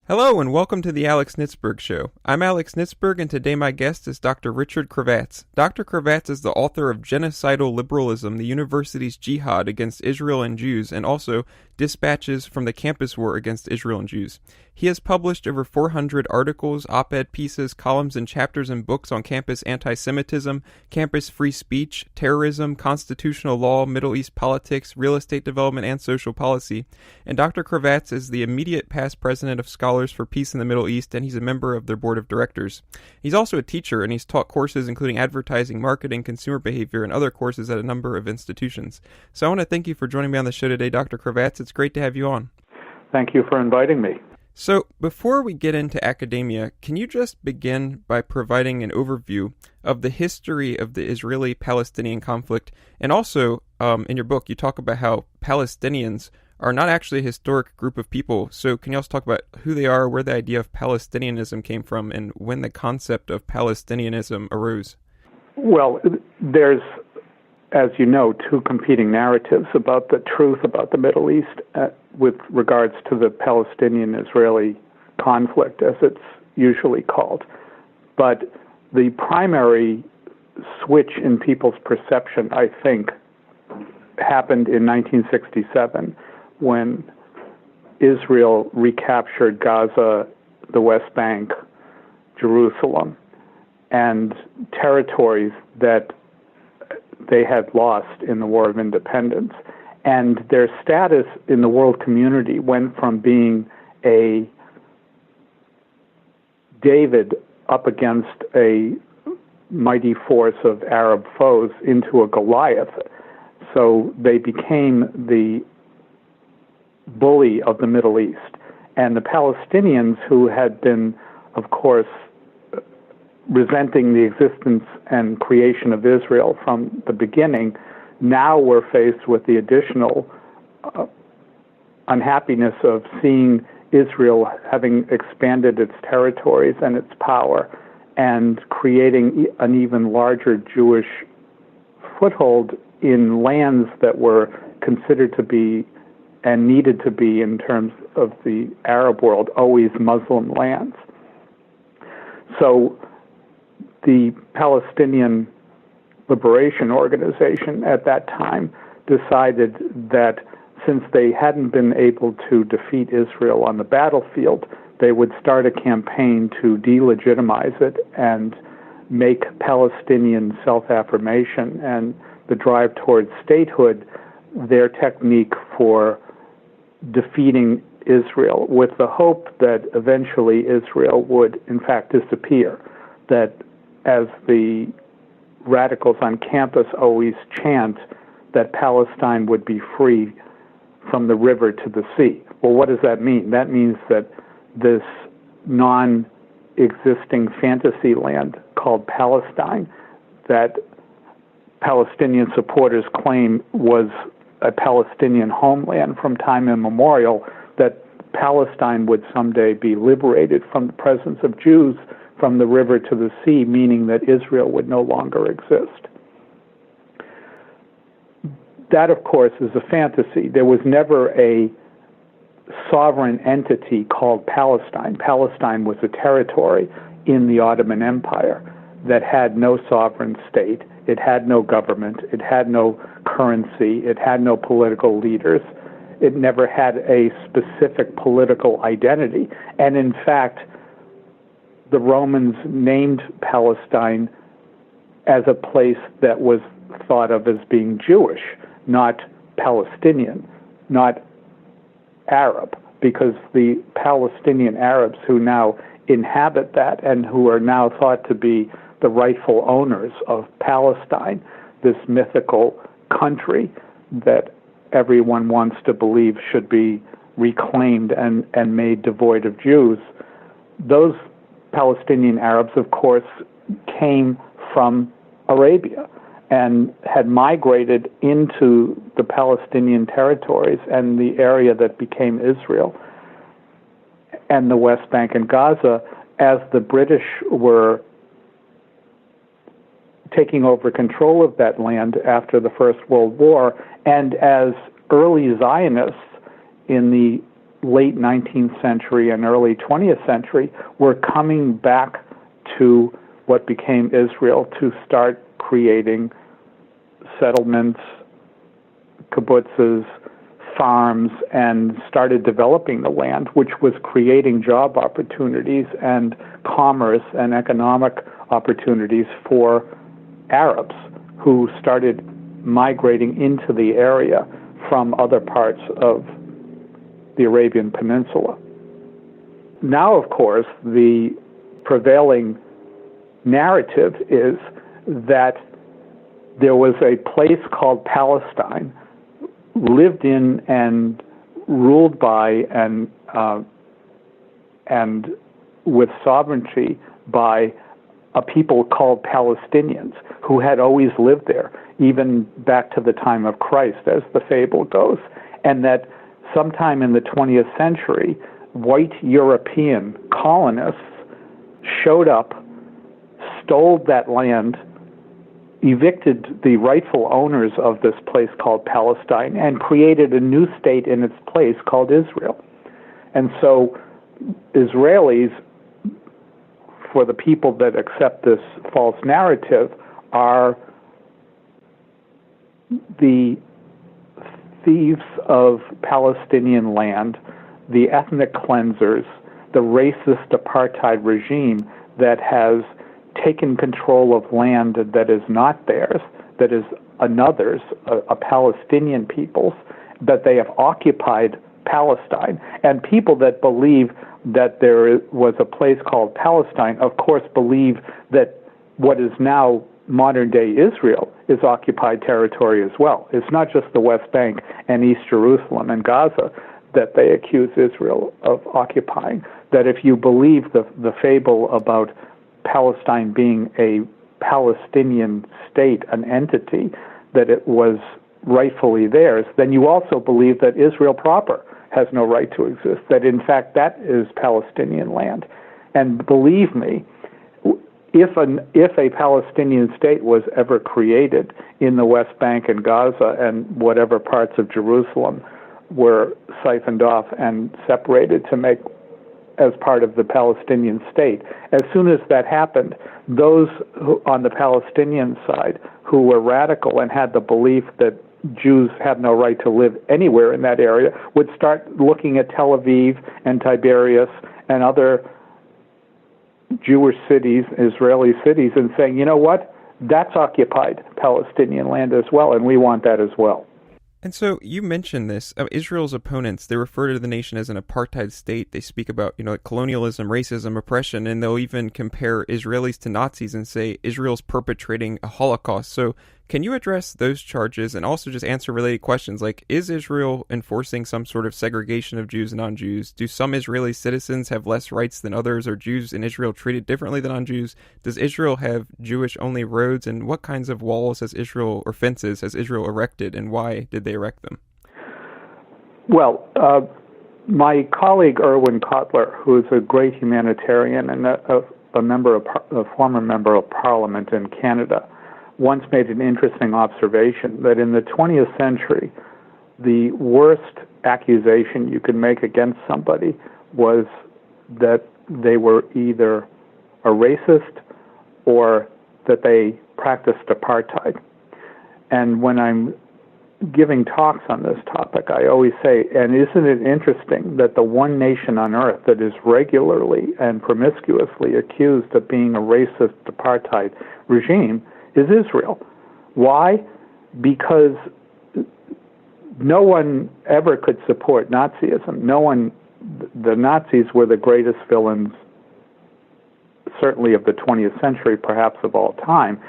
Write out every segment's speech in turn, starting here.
Hello and welcome to the Alex Nitzberg Show. I'm Alex Nitzberg and today my guest is Dr. Richard Cravatts. Dr. Cravatts is the author of Genocidal Liberalism, the university's Jihad against Israel and Jews, and also Dispatches from the Campus War against Israel and Jews. He has published over 400 articles, op-ed pieces, columns, and chapters and books on campus anti-Semitism, campus free speech, terrorism, constitutional law, Middle East politics, real estate development, and social policy. And Dr. Cravatts is the immediate past president of Scholars for Peace in the Middle East, and he's a member of their board of directors. He's also a teacher, and he's taught courses including advertising, marketing, consumer behavior, and other courses at a number of institutions. So I want to thank you for joining me on the show today, Dr. Cravatts. It's great to have you on. Thank you for inviting me. So before we get into academia, can you just begin by providing an overview of the history of the Israeli-Palestinian conflict? And also, in your book, you talk about how Palestinians are not actually a historic group of people. So can you also talk about who they are, where the idea of Palestinianism came from, and when the concept of Palestinianism arose? Well, there's, as you know, two competing narratives about the truth about the Middle East with regards to the Palestinian-Israeli conflict, as it's usually called. But the primary switch in people's perception, I think, happened in 1967 when Israel recaptured Gaza, the West Bank, Jerusalem, and territories that they had lost in the War of Independence. And their status in the world community went from being a David up against a mighty force of Arab foes into a Goliath. So they became the bully of the Middle East. And the Palestinians, who had been, of course, resenting the existence and creation of Israel from the beginning, now were faced with the additional unhappiness of seeing Israel having expanded its territories and its power and creating an even larger Jewish foothold in lands that were considered to be and needed to be, in terms of the Arab world, always Muslim lands. So the Palestinian Liberation Organization at that time decided that since they hadn't been able to defeat Israel on the battlefield, they would start a campaign to delegitimize it and make Palestinian self-affirmation and the drive towards statehood their technique for defeating Israel, with the hope that eventually Israel would, in fact, disappear. That, as the radicals on campus always chant, that Palestine would be free from the river to the sea. Well, what does that mean? That means that this non-existing fantasy land called Palestine, that Palestinian supporters claim was a Palestinian homeland from time immemorial, that Palestine would someday be liberated from the presence of Jews from the river to the sea, meaning that Israel would no longer exist. That, of course, is a fantasy. There was never a sovereign entity called Palestine. Palestine was a territory in the Ottoman Empire that had no sovereign state. It had no government. It had no currency. It had no political leaders. It never had a specific political identity. And in fact, the Romans named Palestine as a place that was thought of as being Jewish, not Palestinian, not Arab, because the Palestinian Arabs who now inhabit that and who are now thought to be the rightful owners of Palestine, this mythical country that everyone wants to believe should be reclaimed and made devoid of Jews, those Palestinian Arabs, of course, came from Arabia and had migrated into the Palestinian territories and the area that became Israel and the West Bank and Gaza as the British were taking over control of that land after the First World War, and as early Zionists in the late 19th century and early 20th century were coming back to what became Israel to start creating settlements, kibbutzes, farms, and started developing the land, which was creating job opportunities and commerce and economic opportunities for Arabs who started migrating into the area from other parts of the Arabian Peninsula. Now, of course, the prevailing narrative is that there was a place called Palestine, lived in and ruled by and with sovereignty by a people called Palestinians who had always lived there, even back to the time of Christ, as the fable goes, and that sometime in the 20th century, white European colonists showed up, stole that land, evicted the rightful owners of this place called Palestine, and created a new state in its place called Israel. And so Israelis, for the people that accept this false narrative, are the thieves of Palestinian land, the ethnic cleansers, the racist apartheid regime that has taken control of land that is not theirs, that is another's, a Palestinian people's, that they have occupied Palestine. And people that believe that there was a place called Palestine, of course, believe that what is now modern-day Israel is occupied territory as well. It's not just the West Bank and East Jerusalem and Gaza that they accuse Israel of occupying. That if you believe the fable about Palestine being a Palestinian state, an entity, that it was rightfully theirs, then you also believe that Israel proper has no right to exist, that in fact that is Palestinian land. And believe me, if a Palestinian state was ever created in the West Bank and Gaza and whatever parts of Jerusalem were siphoned off and separated to make as part of the Palestinian state, as soon as that happened, those on the Palestinian side who were radical and had the belief that Jews have no right to live anywhere in that area would start looking at Tel Aviv and Tiberias and other Jewish cities, Israeli cities, and saying, you know what, that's occupied Palestinian land as well, and we want that as well. And so you mentioned this. Israel's opponents, they refer to the nation as an apartheid state. They speak about, like colonialism, racism, oppression, and they'll even compare Israelis to Nazis and say Israel's perpetrating a Holocaust. So can you address those charges and also just answer related questions like, is Israel enforcing some sort of segregation of Jews and non-Jews? Do some Israeli citizens have less rights than others? Are Jews in Israel treated differently than non-Jews? Does Israel have Jewish-only roads? And what kinds of walls has Israel, or fences, has Israel erected, and why did they erect them? Well, my colleague Erwin Kotler, who is a great humanitarian and a former member of Parliament in Canada, once made an interesting observation that in the 20th century, the worst accusation you could make against somebody was that they were either a racist or that they practiced apartheid. And when I'm giving talks on this topic, I always say, and isn't it interesting that the one nation on earth that is regularly and promiscuously accused of being a racist apartheid regime is Israel. Why? Because no one ever could support Nazism. The Nazis were the greatest villains, certainly of the 20th century, perhaps of all time,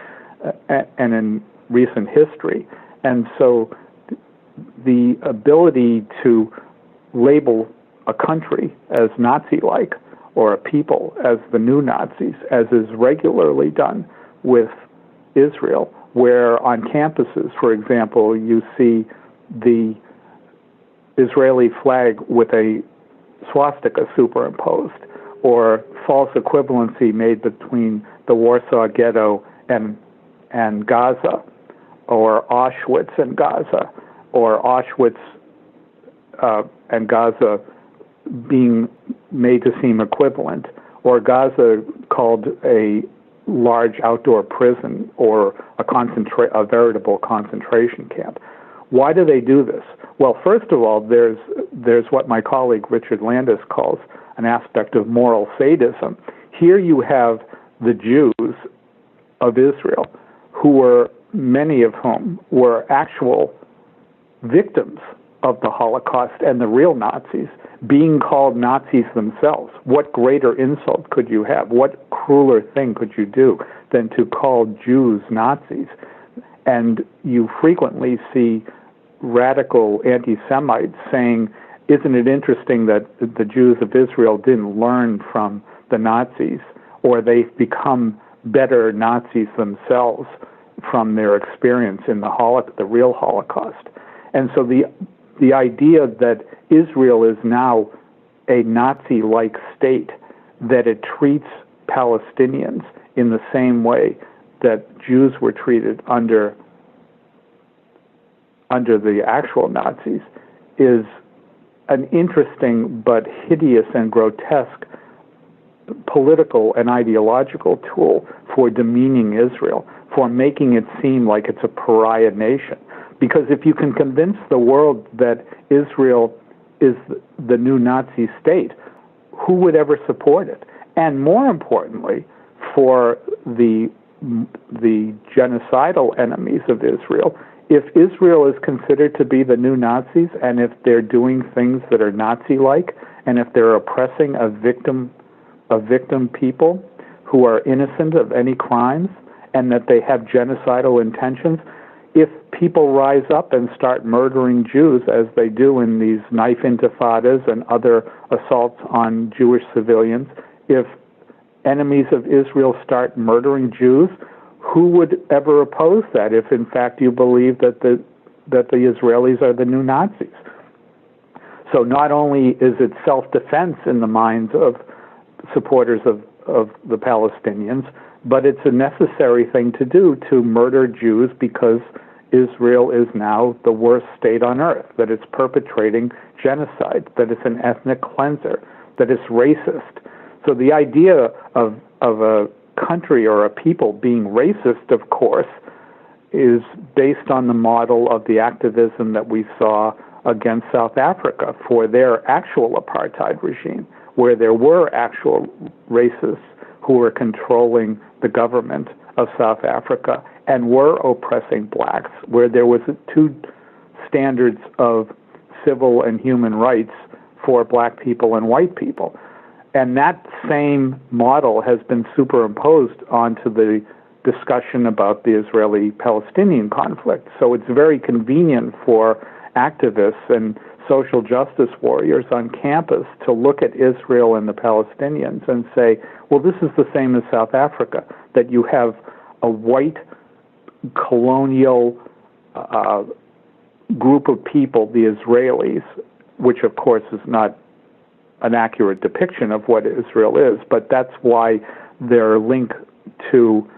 and in recent history. And so the ability to label a country as Nazi-like or a people as the new Nazis, as is regularly done with Israel, where on campuses, for example, you see the Israeli flag with a swastika superimposed, or false equivalency made between the Warsaw Ghetto and Gaza, or Auschwitz and Gaza, or Auschwitz and Gaza being made to seem equivalent, or Gaza called a large outdoor prison or a veritable concentration camp. Why do they do this? Well, first of all, there's what my colleague Richard Landis calls an aspect of moral sadism. Here you have the Jews of Israel, many of whom were actual victims of the Holocaust and the real Nazis, being called Nazis themselves. What greater insult could you have? What crueler thing could you do than to call Jews Nazis? And you frequently see radical anti-Semites saying, isn't it interesting that the Jews of Israel didn't learn from the Nazis, or they've become better Nazis themselves from their experience in the real Holocaust. And so the idea that Israel is now a Nazi-like state, that it treats Palestinians in the same way that Jews were treated under the actual Nazis, is an interesting but hideous and grotesque political and ideological tool for demeaning Israel, for making it seem like it's a pariah nation. Because if you can convince the world that Israel is the new Nazi state, who would ever support it? And more importantly, for the genocidal enemies of Israel, if Israel is considered to be the new Nazis, and if they're doing things that are Nazi-like, and if they're oppressing a victim people who are innocent of any crimes, and that they have genocidal intentions, if people rise up and start murdering Jews, as they do in these knife intifadas and other assaults on Jewish civilians, if enemies of Israel start murdering Jews, who would ever oppose that if, in fact, you believe that the Israelis are the new Nazis? So not only is it self-defense in the minds of supporters of the Palestinians, but it's a necessary thing to do to murder Jews, because Israel is now the worst state on earth, that it's perpetrating genocide, that it's an ethnic cleanser, that it's racist. So the idea of a country or a people being racist, of course, is based on the model of the activism that we saw against South Africa for their actual apartheid regime, where there were actual racists who were controlling the government of South Africa and were oppressing blacks, where there was two standards of civil and human rights for black people and white people. And that same model has been superimposed onto the discussion about the Israeli-Palestinian conflict. So it's very convenient for activists and social justice warriors on campus to look at Israel and the Palestinians and say, well, this is the same as South Africa, that you have a white colonial group of people, the Israelis, which of course is not an accurate depiction of what Israel is, but that's why their link to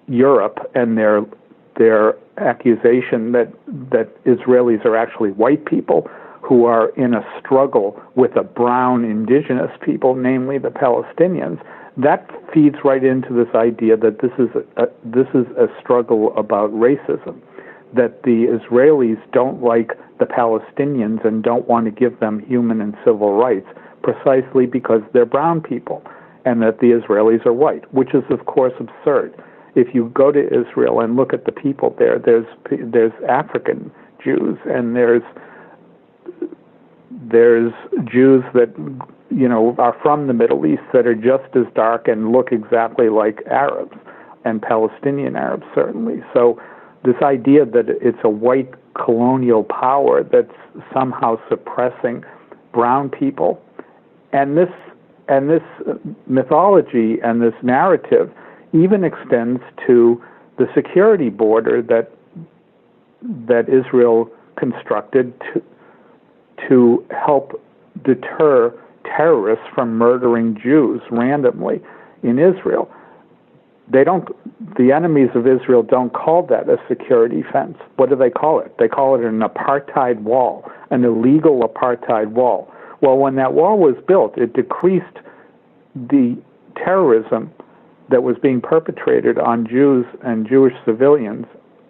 Europe and their accusation that Israelis are actually white people who are in a struggle with a brown indigenous people, namely the Palestinians, that feeds right into this idea that this is a struggle about racism, that the Israelis don't like the Palestinians and don't want to give them human and civil rights precisely because they're brown people, and that the Israelis are white, which is, of course, absurd. If you go to Israel and look at the people there, there's African Jews, and there's Jews that are from the Middle East that are just as dark and look exactly like Arabs, and Palestinian Arabs certainly. So this idea that it's a white colonial power that's somehow suppressing brown people, and this mythology and this narrative even extends to the security border that Israel constructed to help deter terrorists from murdering Jews randomly in Israel. The enemies of Israel don't call that a security fence. What do they call it? They call it an apartheid wall, an illegal apartheid wall, Well, when that wall was built, it decreased the terrorism that was being perpetrated on Jews and Jewish civilians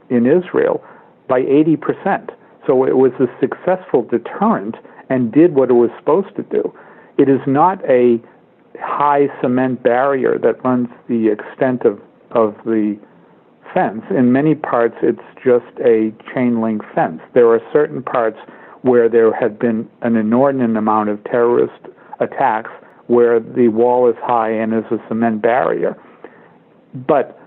in Israel by 80%. So it was a successful deterrent and did what it was supposed to do. It is not a high cement barrier that runs the extent of the fence. In many parts, it's just a chain link fence. There are certain parts where there had been an inordinate amount of terrorist attacks where the wall is high and is a cement barrier. But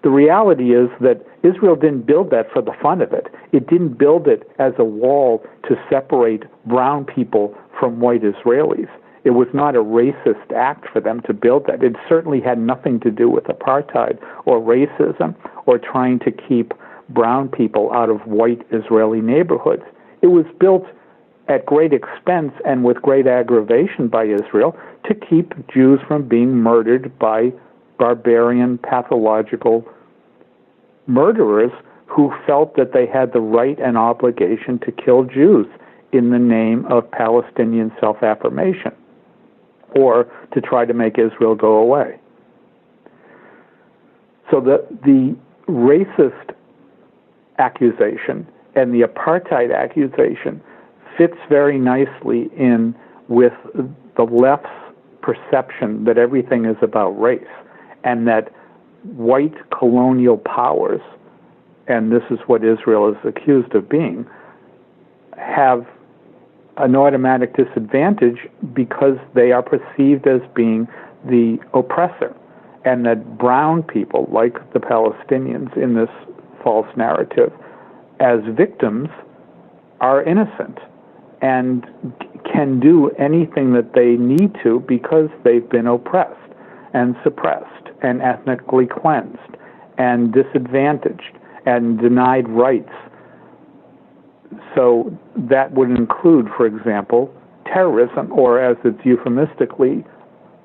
the reality is that Israel didn't build that for the fun of it. It didn't build it as a wall to separate brown people from white Israelis. It was not a racist act for them to build that. It certainly had nothing to do with apartheid or racism or trying to keep brown people out of white Israeli neighborhoods. It was built at great expense and with great aggravation by Israel to keep Jews from being murdered by barbarian, pathological murderers who felt that they had the right and obligation to kill Jews in the name of Palestinian self-affirmation or to try to make Israel go away. So the racist accusation and the apartheid accusation fits very nicely in with the left's perception that everything is about race and that white colonial powers, and this is what Israel is accused of being, have an automatic disadvantage because they are perceived as being the oppressor, and that brown people, like the Palestinians in this false narrative, as victims, are innocent and can do anything that they need to because they've been oppressed and suppressed and ethnically cleansed and disadvantaged and denied rights. So that would include, for example, terrorism, or as it's euphemistically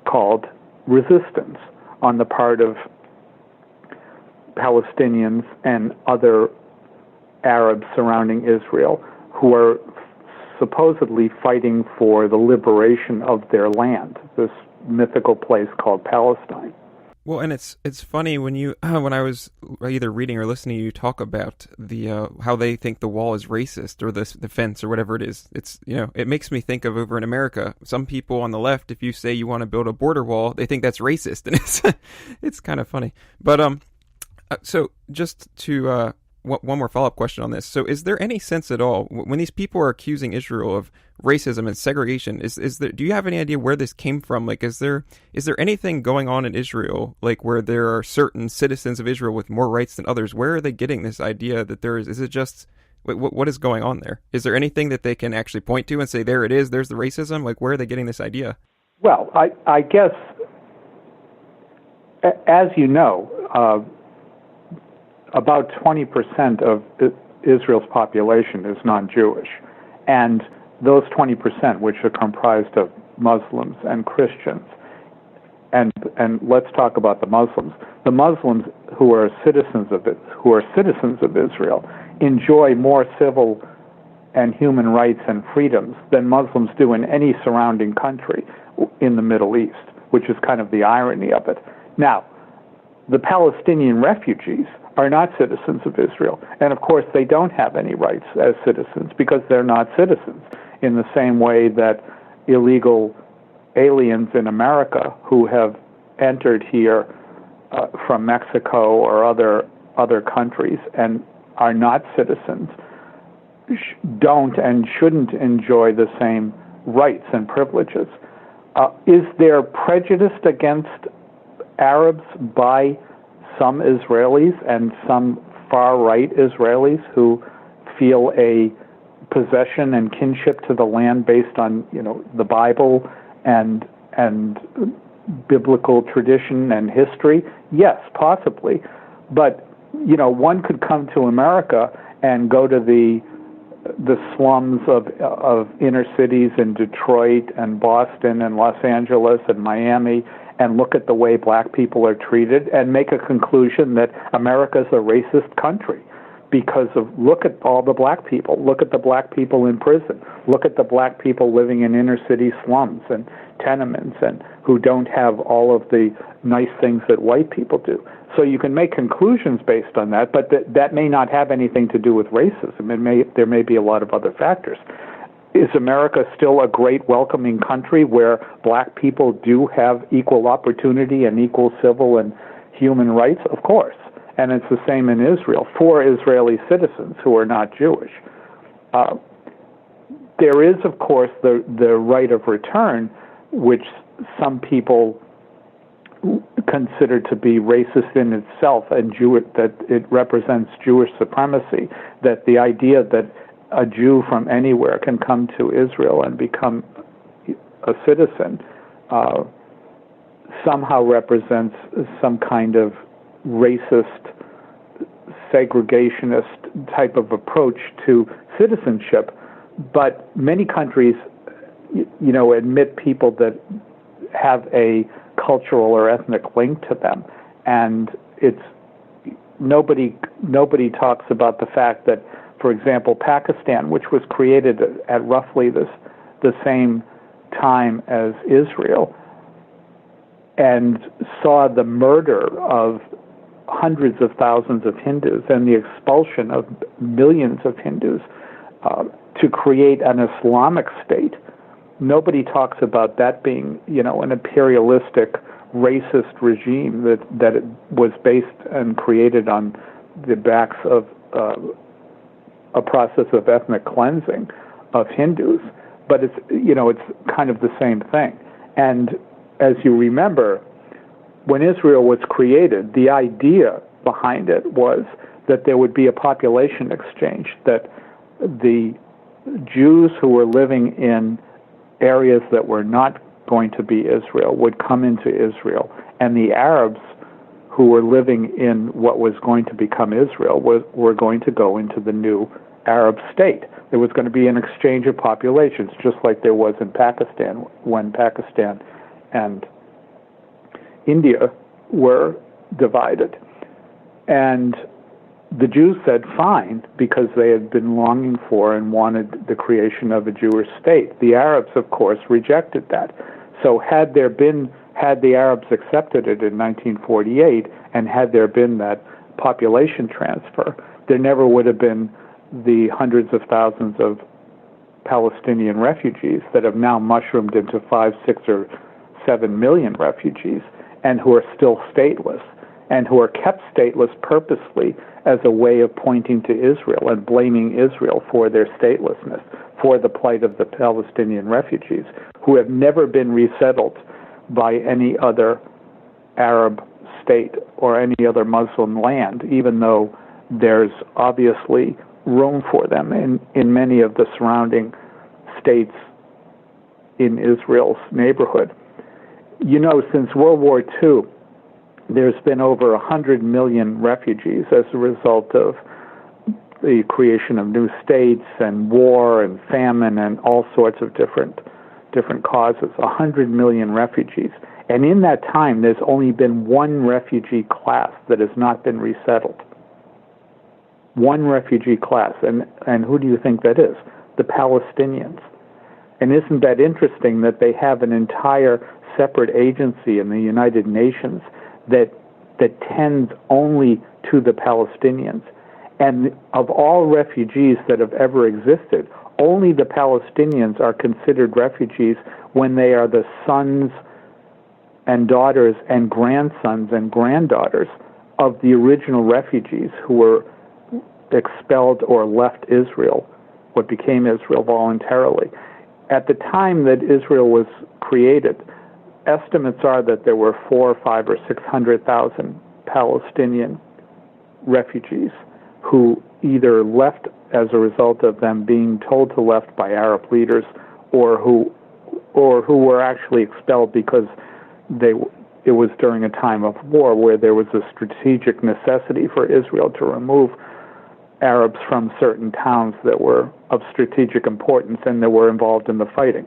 called, resistance on the part of Palestinians and other Arabs surrounding Israel who are supposedly fighting for the liberation of their land, this mythical place called Palestine. Well, and it's funny when I was either reading or listening to you talk about the how they think the wall is racist or the fence or whatever it is. It's it makes me think of over in America. Some people on the left, if you say you want to build a border wall, they think that's racist, and it's kind of funny. But so just to one more follow-up question on this. So is there any sense at all, when these people are accusing Israel of racism and segregation, is there, do you have any idea where this came from? Like, is there anything going on in Israel, like where there are certain citizens of Israel with more rights than others? Where are they getting this idea that there is it just, what is going on there? Is there anything that they can actually point to and say, there it is, there's the racism? Like, where are they getting this idea? Well, I guess, as you know, about 20% of Israel's population is non-Jewish, and those 20%, which are comprised of Muslims and Christians, and let's talk about the Muslims. The Muslims who are citizens of Israel enjoy more civil and human rights and freedoms than Muslims do in any surrounding country in the Middle East, which is kind of the irony of it. Now, the Palestinian refugees are not citizens of Israel. And of course, they don't have any rights as citizens because they're not citizens, in the same way that illegal aliens in America who have entered here from Mexico or other countries and are not citizens don't and shouldn't enjoy the same rights and privileges. Is there prejudice against Arabs by some Israelis and some far-right Israelis who feel a possession and kinship to the land based on, the Bible and biblical tradition and history? Yes, possibly. But, one could come to America and go to the slums of inner cities in Detroit and Boston and Los Angeles and Miami and look at the way black people are treated and make a conclusion that America is a racist country because of, look at all the black people. Look at the black people in prison. Look at the black people living in inner city slums and tenements and who don't have all of the nice things that white people do. So you can make conclusions based on that, but that may not have anything to do with racism. There may be a lot of other factors. Is America still a great welcoming country where black people do have equal opportunity and equal civil and human rights? Of course. And it's the same in Israel for Israeli citizens who are not Jewish. There is, of course, the right of return, which some people consider to be racist in itself and that it represents Jewish supremacy, that the idea that a Jew from anywhere can come to Israel and become a citizen somehow represents some kind of racist, segregationist type of approach to citizenship. But many countries, admit people that have a cultural or ethnic link to them, and it's nobody talks about the fact that, for example, Pakistan, which was created at roughly the same time as Israel, and saw the murder of hundreds of thousands of Hindus and the expulsion of millions of Hindus to create an Islamic state. Nobody talks about that being, an imperialistic, racist regime that it was based and created on the backs of a process of ethnic cleansing of Hindus. But it's kind of the same thing. And as you remember, when Israel was created, the idea behind it was that there would be a population exchange, that the Jews who were living in areas that were not going to be Israel would come into Israel, and the Arabs who were living in what was going to become Israel were going to go into the new Arab state. There was going to be an exchange of populations, just like there was in Pakistan when Pakistan and India were divided. And the Jews said fine, because they had been longing for and wanted the creation of a Jewish state. The Arabs, of course, rejected that. So had the Arabs accepted it in 1948, and had there been that population transfer, there never would have been the hundreds of thousands of Palestinian refugees that have now mushroomed into 5, 6, or 7 million refugees, and who are still stateless, and who are kept stateless purposely as a way of pointing to Israel and blaming Israel for their statelessness, for the plight of the Palestinian refugees, who have never been resettled by any other Arab state or any other Muslim land, even though there's obviously room for them in many of the surrounding states in Israel's neighborhood. Since World War II, there's been over 100 million refugees as a result of the creation of new states and war and famine and all sorts of different causes. 100 million refugees. And in that time, there's only been one refugee class that has not been resettled. One refugee class. And who do you think that is? The Palestinians. And isn't that interesting that they have an entire separate agency in the United Nations that tends only to the Palestinians? And of all refugees that have ever existed, only the Palestinians are considered refugees when they are the sons and daughters and grandsons and granddaughters of the original refugees who were expelled or left Israel, what became Israel voluntarily. At the time that Israel was created, estimates are that there were 400,000 or 500,000 or 600,000 Palestinian refugees who either left as a result of them being told to left by Arab leaders, or who were actually expelled because it was during a time of war where there was a strategic necessity for Israel to remove Arabs from certain towns that were of strategic importance and that were involved in the fighting.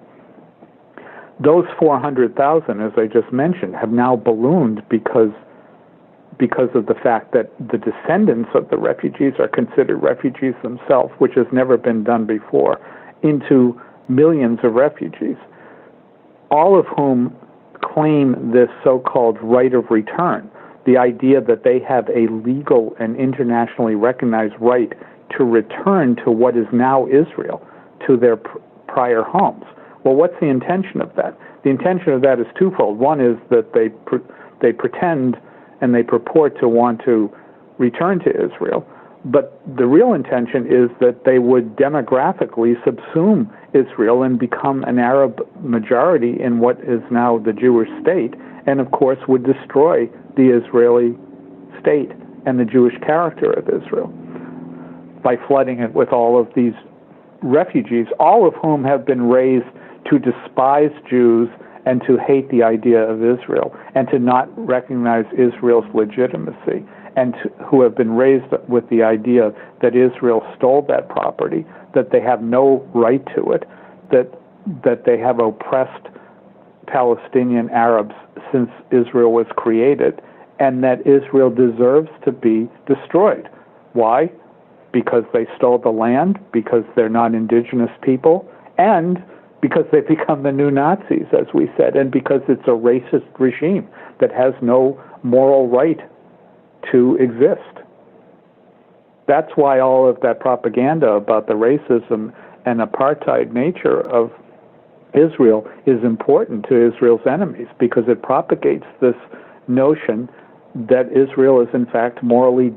Those 400,000, as I just mentioned, have now ballooned because because of the fact that the descendants of the refugees are considered refugees themselves, which has never been done before, into millions of refugees, all of whom claim this so-called right of return, the idea that they have a legal and internationally recognized right to return to what is now Israel, to their prior homes. Well, what's the intention of that? The intention of that is twofold. One is that they pretend and they purport to want to return to Israel, but the real intention is that they would demographically subsume Israel and become an Arab majority in what is now the Jewish state, and of course would destroy the Israeli state and the Jewish character of Israel by flooding it with all of these refugees, all of whom have been raised to despise Jews and to hate the idea of Israel and to not recognize Israel's legitimacy, and who have been raised with the idea that Israel stole that property, that they have no right to it, that they have oppressed Palestinian Arabs since Israel was created, and that Israel deserves to be destroyed. Why? Because they stole the land, because they're not indigenous people, and because they've become the new Nazis, as we said, and because it's a racist regime that has no moral right to exist. That's why all of that propaganda about the racism and apartheid nature of Israel is important to Israel's enemies, because it propagates this notion that Israel is in fact morally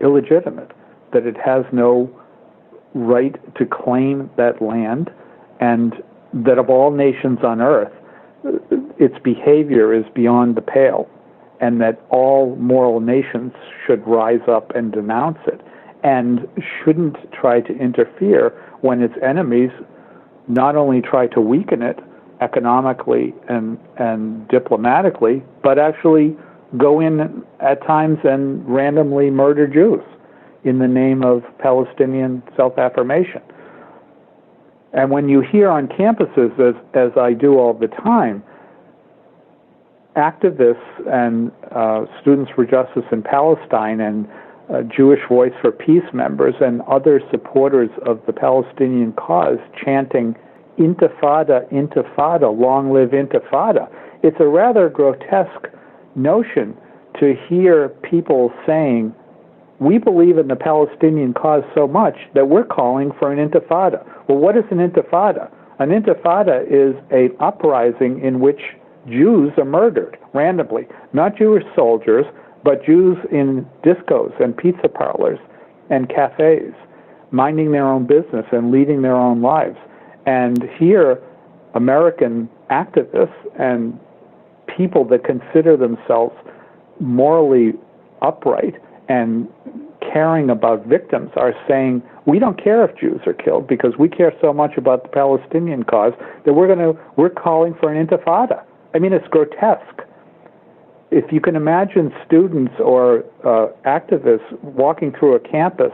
illegitimate, that it has no right to claim that land, and that of all nations on earth, its behavior is beyond the pale, and that all moral nations should rise up and denounce it, and shouldn't try to interfere when its enemies not only try to weaken it economically and diplomatically, but actually go in at times and randomly murder Jews in the name of Palestinian self-affirmation. And when you hear on campuses, as I do all the time, activists and Students for Justice in Palestine and Jewish Voice for Peace members and other supporters of the Palestinian cause chanting, "Intifada, Intifada, long live Intifada," it's a rather grotesque notion to hear people saying, we believe in the Palestinian cause so much that we're calling for an intifada. Well, what is an intifada? An intifada is an uprising in which Jews are murdered randomly. Not Jewish soldiers, but Jews in discos and pizza parlors and cafes, minding their own business and leading their own lives. And here, American activists and people that consider themselves morally upright and caring about victims are saying, we don't care if Jews are killed because we care so much about the Palestinian cause that we're calling for an intifada. I mean, it's grotesque. If you can imagine students or activists walking through a campus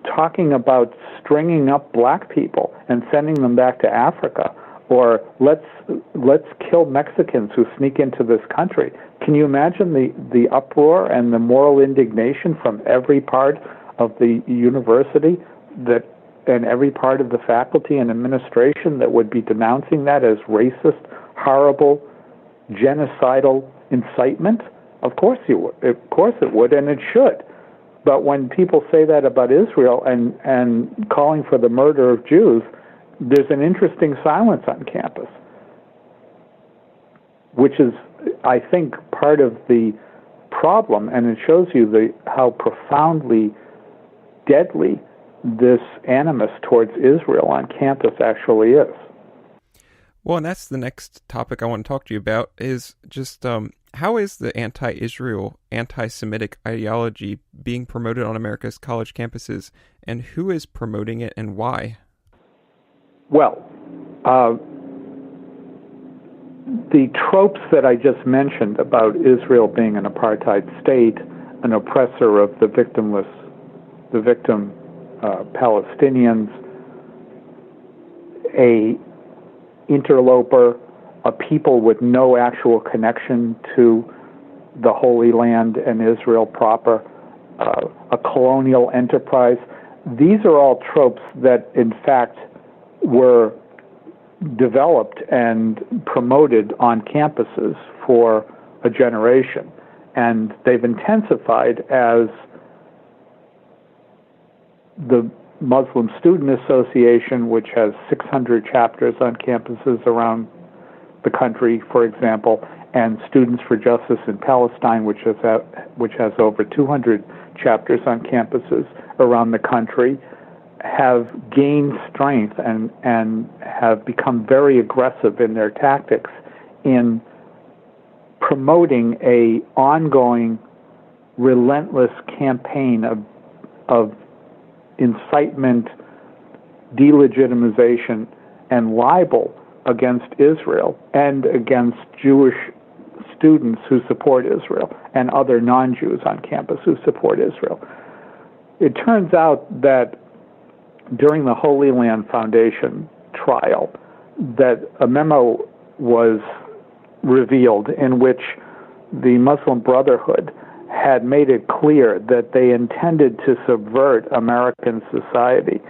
talking about stringing up black people and sending them back to Africa, or let's kill Mexicans who sneak into this country. Can you imagine the uproar and the moral indignation from every part of the university and every part of the faculty and administration that would be denouncing that as racist, horrible, genocidal incitement? Of course it would, and it should. But when people say that about Israel and calling for the murder of Jews, there's an interesting silence on campus, which is, I think, part of the problem, and it shows you how profoundly deadly this animus towards Israel on campus actually is. Well, and that's the next topic I want to talk to you about, is just how is the anti-Israel, anti-Semitic ideology being promoted on America's college campuses, and who is promoting it and why? Well, the tropes that I just mentioned about Israel being an apartheid state, an oppressor of the victim Palestinians, a interloper, a people with no actual connection to the Holy Land and Israel proper, a colonial enterprise. These are all tropes that, in fact, were developed and promoted on campuses for a generation. And they've intensified as the Muslim Student Association, which has 600 chapters on campuses around the country, for example, and Students for Justice in Palestine, which has over 200 chapters on campuses around the country, have gained strength and have become very aggressive in their tactics in promoting a ongoing, relentless campaign of incitement, delegitimization, and libel against Israel and against Jewish students who support Israel and other non-Jews on campus who support Israel. It turns out that during the Holy Land Foundation trial, that a memo was revealed in which the Muslim Brotherhood had made it clear that they intended to subvert American society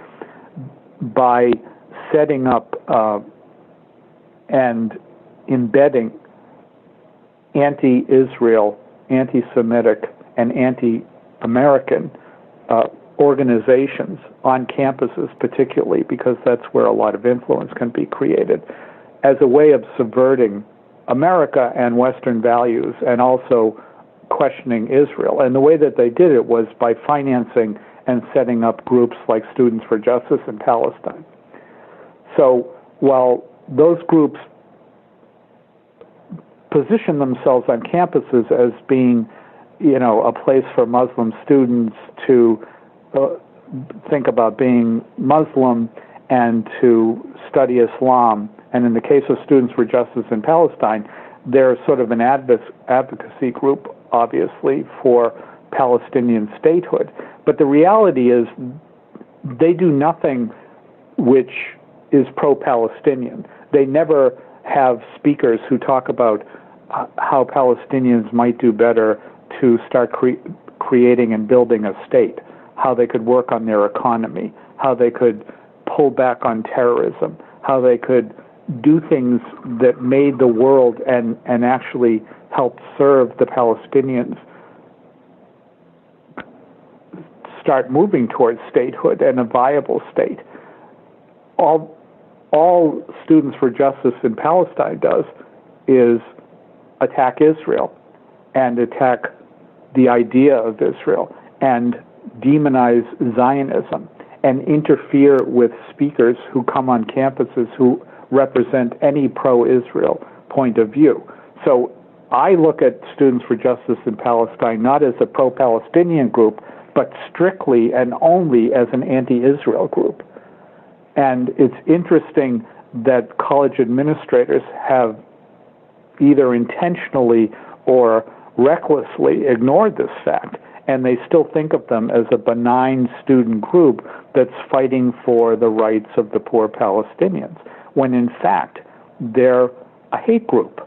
by setting up and embedding anti-Israel, anti-Semitic, and anti-American organizations on campuses, particularly because that's where a lot of influence can be created, as a way of subverting America and Western values and also questioning Israel. And the way that they did it was by financing and setting up groups like Students for Justice in Palestine. So while those groups position themselves on campuses as being, a place for Muslim students to think about being Muslim and to study Islam, and in the case of Students for Justice in Palestine, they're sort of an advocacy group, obviously, for Palestinian statehood. But the reality is they do nothing which is pro-Palestinian. They never have speakers who talk about how Palestinians might do better to start creating and building a state, how they could work on their economy, how they could pull back on terrorism, how they could do things that made the world and actually help serve the Palestinians start moving towards statehood and a viable state. All Students for Justice in Palestine does is attack Israel and attack the idea of Israel and demonize Zionism and interfere with speakers who come on campuses who represent any pro-Israel point of view. So I look at Students for Justice in Palestine not as a pro-Palestinian group, but strictly and only as an anti-Israel group. And it's interesting that college administrators have either intentionally or recklessly ignored this fact, and they still think of them as a benign student group that's fighting for the rights of the poor Palestinians, when in fact they're a hate group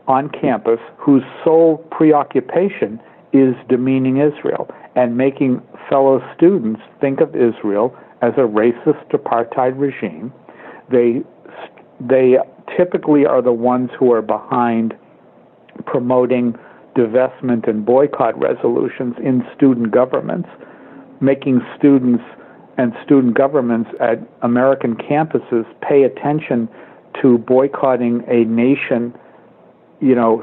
on campus whose sole preoccupation is demeaning Israel and making fellow students think of Israel as a racist apartheid regime. They typically are the ones who are behind promoting divestment and boycott resolutions in student governments, making students and student governments at American campuses pay attention to boycotting a nation,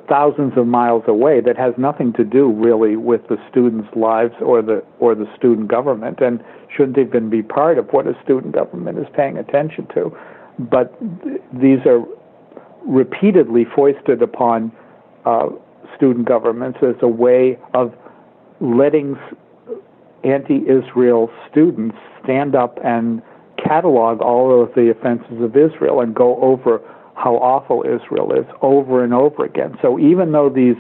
thousands of miles away that has nothing to do really with the students' lives or the student government, and shouldn't even be part of what a student government is paying attention to. But these are repeatedly foisted upon student governments as a way of letting anti-Israel students stand up and catalog all of the offenses of Israel and go over how awful Israel is over and over again. So even though these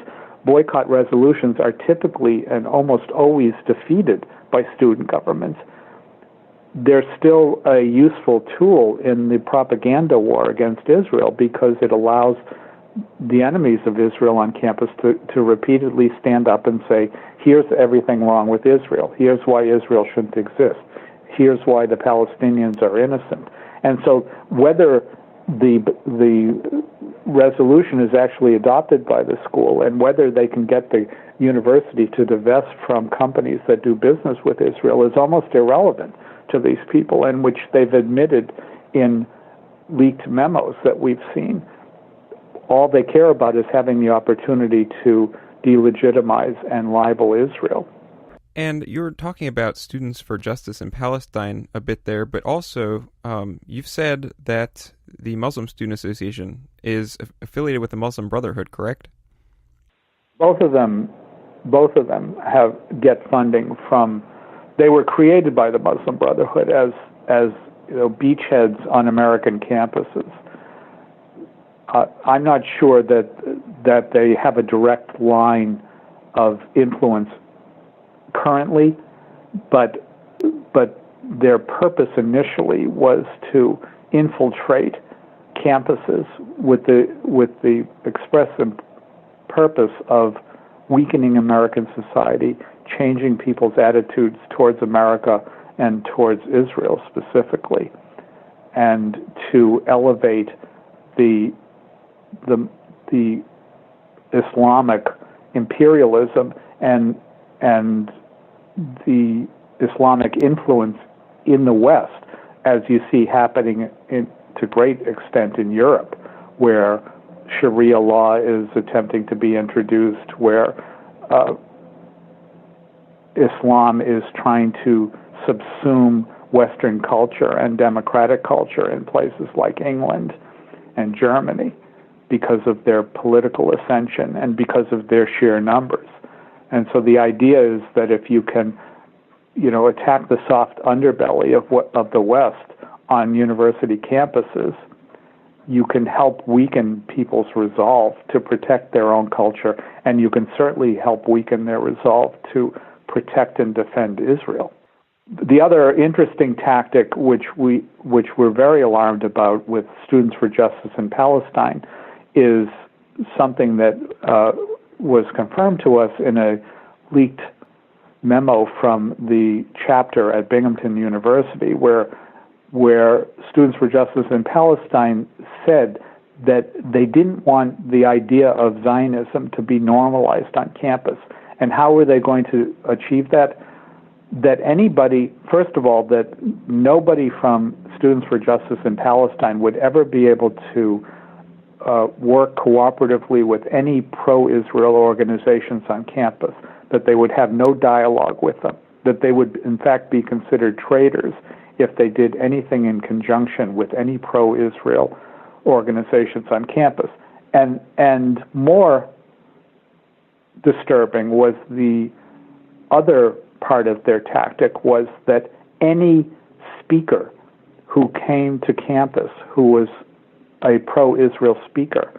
boycott resolutions are typically and almost always defeated by student governments, they're still a useful tool in the propaganda war against Israel because it allows the enemies of Israel on campus to repeatedly stand up and say, here's everything wrong with Israel. Here's why Israel shouldn't exist. Here's why the Palestinians are innocent. And so whether the resolution is actually adopted by the school and whether they can get the university to divest from companies that do business with Israel is almost irrelevant to these people, and which they've admitted in leaked memos that we've seen. All they care about is having the opportunity to delegitimize and libel Israel. And you're talking about Students for Justice in Palestine a bit there, but also you've said that the Muslim Student Association is affiliated with the Muslim Brotherhood, correct? Both of them get funding from. They were created by the Muslim Brotherhood as beachheads on American campuses. I'm not sure that they have a direct line of influence currently, but their purpose initially was to infiltrate campuses with the express purpose of weakening American society, changing people's attitudes towards America and towards Israel specifically, and to elevate the Islamic imperialism and the Islamic influence in the West, as you see happening to great extent in Europe, where Sharia law is attempting to be introduced, where Islam is trying to subsume Western culture and democratic culture in places like England and Germany because of their political ascension and because of their sheer numbers. And so the idea is that if you can, attack the soft underbelly of the West on university campuses, you can help weaken people's resolve to protect their own culture, and you can certainly help weaken their resolve to protect and defend Israel. The other interesting tactic, which we're very alarmed about with Students for Justice in Palestine, is something that was confirmed to us in a leaked memo from the chapter at Binghamton University, where Students for Justice in Palestine said that they didn't want the idea of Zionism to be normalized on campus. And how were they going to achieve that? That anybody, first of all, that nobody from Students for Justice in Palestine would ever be able to work cooperatively with any pro-Israel organizations on campus, that they would have no dialogue with them, that they would, in fact, be considered traitors if they did anything in conjunction with any pro-Israel organizations on campus. And more disturbing was the other part of their tactic, was that any speaker who came to campus who was a pro-Israel speaker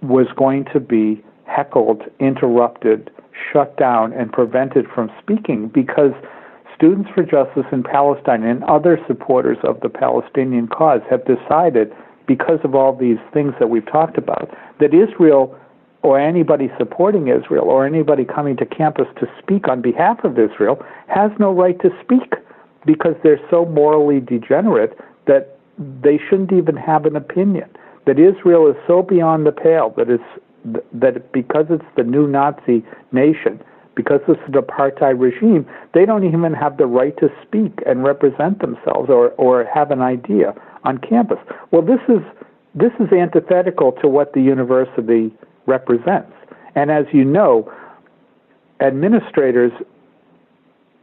was going to be heckled, interrupted, shut down, and prevented from speaking, because Students for Justice in Palestine and other supporters of the Palestinian cause have decided, because of all these things that we've talked about, that Israel, or anybody supporting Israel, or anybody coming to campus to speak on behalf of Israel, has no right to speak, because they're so morally degenerate that they shouldn't even have an opinion. That Israel is so beyond the pale that because it's the new Nazi nation, because it's an apartheid regime, they don't even have the right to speak and represent themselves or have an idea on campus. Well, this is antithetical to what the university represents. And as you know, administrators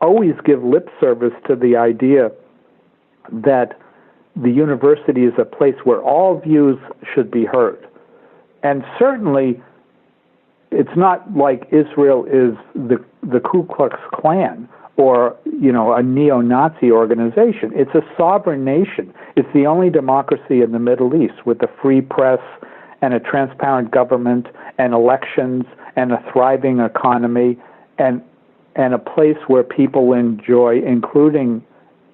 always give lip service to the idea that the university is a place where all views should be heard. And certainly, it's not like Israel is the Ku Klux Klan or, a neo-Nazi organization. It's a sovereign nation. It's the only democracy in the Middle East with a free press and a transparent government and elections and a thriving economy and a place where people enjoy, including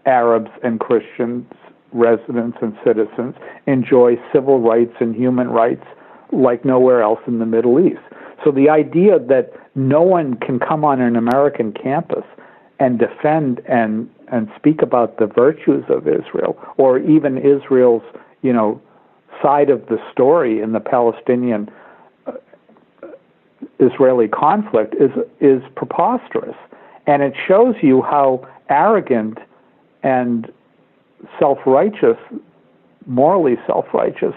Arabs and Christians, residents and citizens, enjoy civil rights and human rights like nowhere else in the Middle East. So the idea that no one can come on an American campus and defend and speak about the virtues of Israel, or even Israel's, side of the story in the Palestinian Israeli conflict is preposterous. And it shows you how arrogant and self-righteous, morally self-righteous,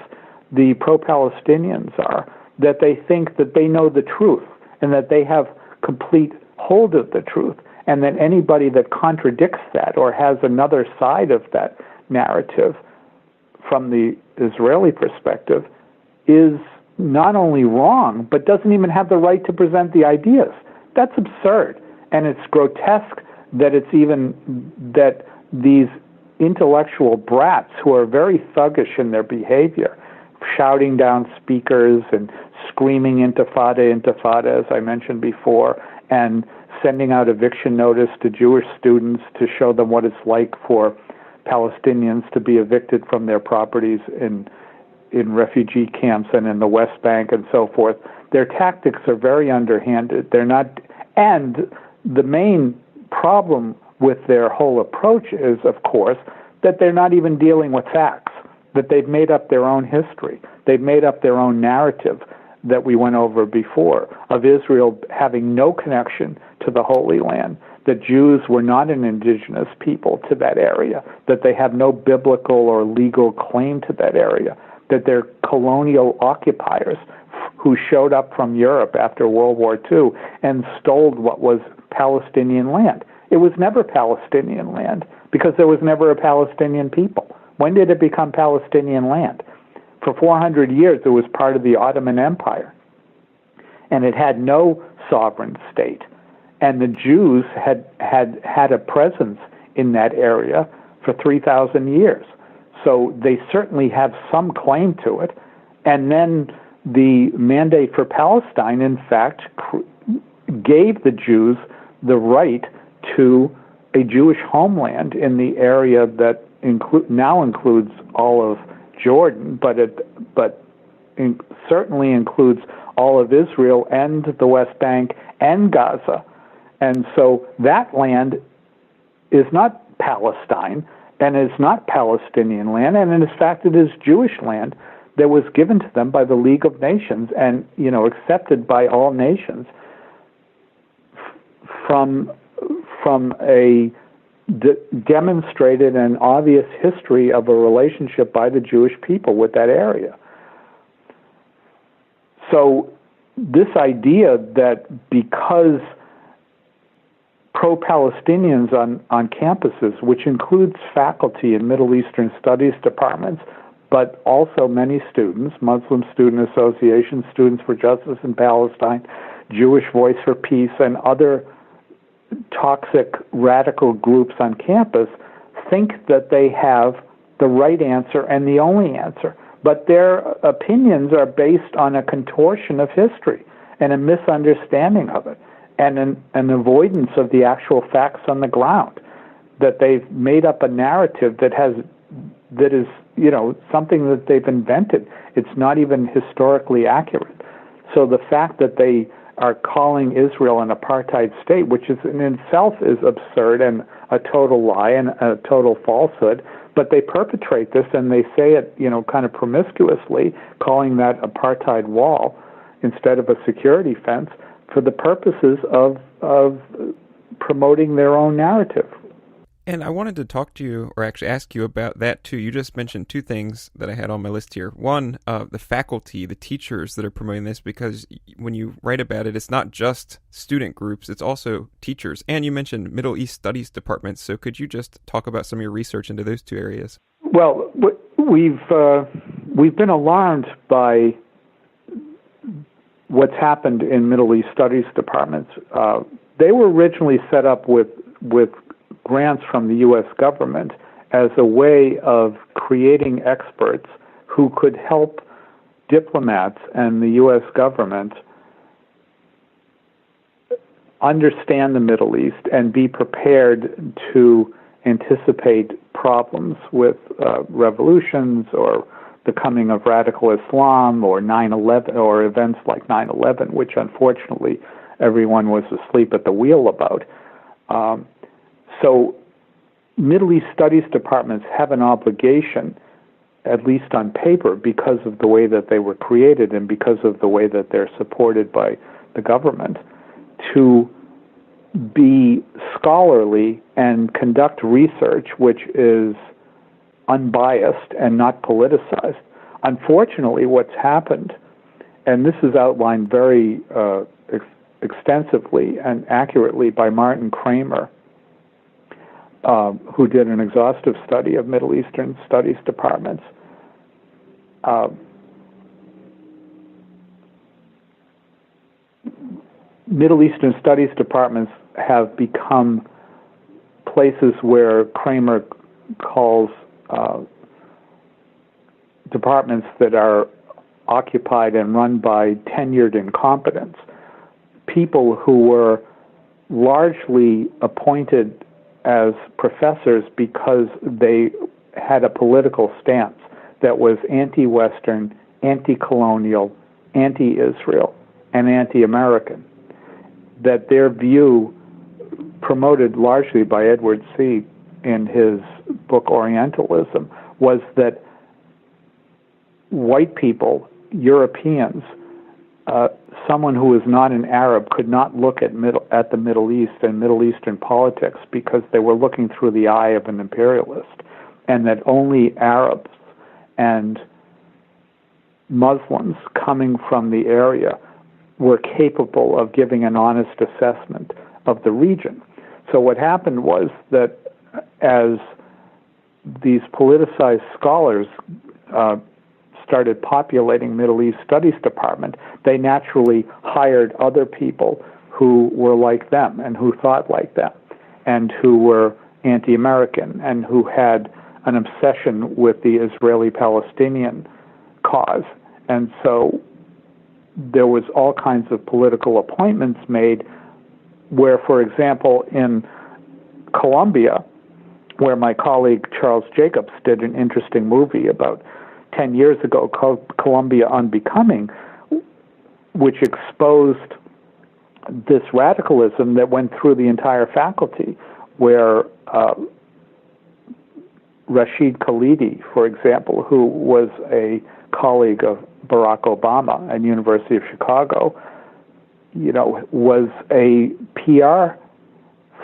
the pro-Palestinians are, that they think that they know the truth and that they have complete hold of the truth, and that anybody that contradicts that or has another side of that narrative from the Israeli perspective is not only wrong, but doesn't even have the right to present the ideas. That's absurd. And it's grotesque that that these intellectual brats who are very thuggish in their behavior, shouting down speakers and screaming intifada, as I mentioned before, and sending out eviction notice to Jewish students to show them what it's like for Palestinians to be evicted from their properties in refugee camps and in the West Bank and so forth. Their tactics are very underhanded. They're not, and the main problem with their whole approach is, of course, that they're not even dealing with facts, that they've made up their own history. They've made up their own narrative that we went over before of Israel having no connection to the Holy Land, that Jews were not an indigenous people to that area, that they have no biblical or legal claim to that area, that they're colonial occupiers who showed up from Europe after World War II and stole what was Palestinian land. It was never Palestinian land because there was never a Palestinian people. When did it become Palestinian land? For 400 years, it was part of the Ottoman Empire, and it had no sovereign state. And the Jews had a presence in that area for 3,000 years. So they certainly have some claim to it. And then the Mandate for Palestine, in fact, gave the Jews the right to a Jewish homeland in the area that now includes all of Jordan, but certainly includes all of Israel and the West Bank and Gaza. And so that land is not Palestine, and it's not Palestinian land, and in fact it is Jewish land that was given to them by the League of Nations and, accepted by all nations from a demonstrated and obvious history of a relationship by the Jewish people with that area. So this idea that because pro-Palestinians on campuses, which includes faculty in Middle Eastern Studies departments, but also many students, Muslim Student Association, Students for Justice in Palestine, Jewish Voice for Peace, and other toxic radical groups on campus, think that they have the right answer and the only answer. But their opinions are based on a contortion of history and a misunderstanding of it, and an avoidance of the actual facts on the ground, that they've made up a narrative that is something that they've invented. It's not even historically accurate. So the fact that they are calling Israel an apartheid state, which is in itself is absurd and a total lie and a total falsehood, but they perpetrate this and they say it, kind of promiscuously, calling that apartheid wall instead of a security fence, for the purposes of promoting their own narrative. And I wanted to talk to you, or actually ask you about that too. You just mentioned two things that I had on my list here. One, the faculty, the teachers that are promoting this, because when you write about it, it's not just student groups, it's also teachers. And you mentioned Middle East Studies departments. So could you just talk about some of your research into those two areas? Well, we've been alarmed by what's happened in Middle East Studies departments. They were originally set up with grants from the U.S. government as a way of creating experts who could help diplomats and the U.S. government understand the Middle East and be prepared to anticipate problems with revolutions or the coming of radical Islam or 9/11 or events like 9/11, which unfortunately everyone was asleep at the wheel about. So Middle East Studies departments have an obligation, at least on paper, because of the way that they were created and because of the way that they're supported by the government, to be scholarly and conduct research which is unbiased and not politicized. Unfortunately, what's happened, and this is outlined very extensively and accurately by Martin Kramer, who did an exhaustive study of Middle Eastern Studies departments. Middle Eastern Studies departments have become places where Kramer calls departments that are occupied and run by tenured incompetents, people who were largely appointed as professors because they had a political stance that was anti-Western, anti-colonial, anti-Israel, and anti-American. That their view, promoted largely by Edward C. in his book Orientalism, was that white people, Europeans, someone who was not an Arab could not look at the Middle East and Middle Eastern politics because they were looking through the eye of an imperialist, and that only Arabs and Muslims coming from the area were capable of giving an honest assessment of the region. So what happened was that as these politicized scholars started populating Middle East Studies Department, they naturally hired other people who were like them and who thought like them and who were anti-American and who had an obsession with the Israeli-Palestinian cause. And so there was all kinds of political appointments made where, for example, in Colombia, where my colleague Charles Jacobs did an interesting movie about 10 years ago called Colombia Unbecoming, which exposed this radicalism that went through the entire faculty, where Rashid Khalidi, for example, who was a colleague of Barack Obama at University of Chicago, was a PR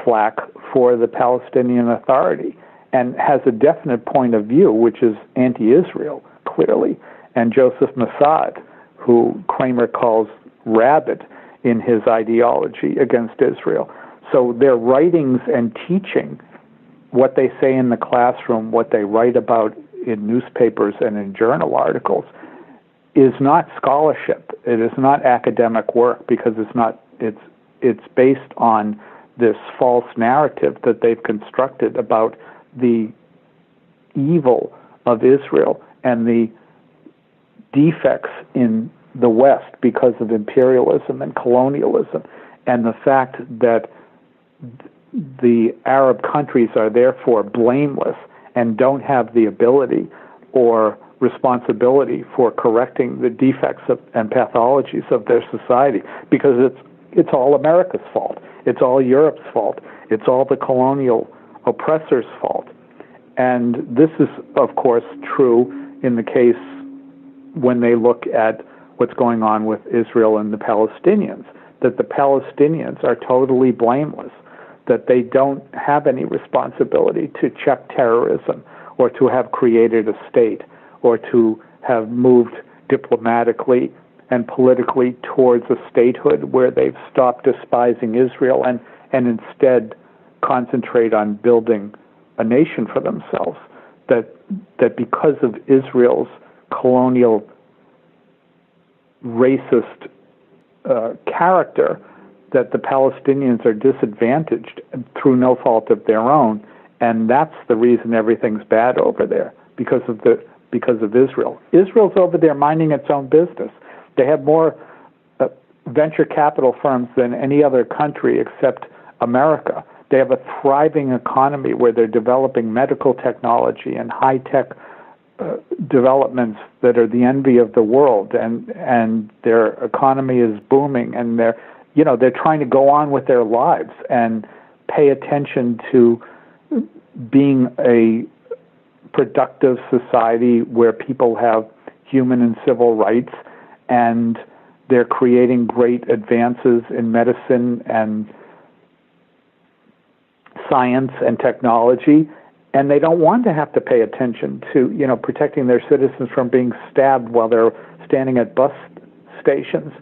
flack for the Palestinian Authority and has a definite point of view, which is anti-Israel, clearly. And Joseph Mossad, who Kramer calls rabid in his ideology against Israel. So their writings and teaching, what they say in the classroom, what they write about in newspapers and in journal articles, is not scholarship. It is not academic work because it's based on this false narrative that they've constructed about the evil of Israel and the defects in the West because of imperialism and colonialism, and the fact that the Arab countries are therefore blameless and don't have the ability or responsibility for correcting the defects and pathologies of their society, because it's all America's fault. It's all Europe's fault. It's all the colonial oppressor's fault. And this is, of course, true in the case when they look at what's going on with Israel and the Palestinians, that the Palestinians are totally blameless, that they don't have any responsibility to check terrorism or to have created a state or to have moved diplomatically and politically towards a statehood where they've stopped despising Israel and instead concentrate on building a nation for themselves. That because of Israel's colonial racist character, that the Palestinians are disadvantaged through no fault of their own, and that's the reason everything's bad over there, because of Israel. Israel's over there minding its own business. They have more venture capital firms than any other country except America. They have a thriving economy where they're developing medical technology and high-tech developments that are the envy of the world, and their economy is booming, and they're trying to go on with their lives and pay attention to being a productive society where people have human and civil rights, and they're creating great advances in medicine and science and technology, and they don't want to have to pay attention to, protecting their citizens from being stabbed while they're standing at bus stations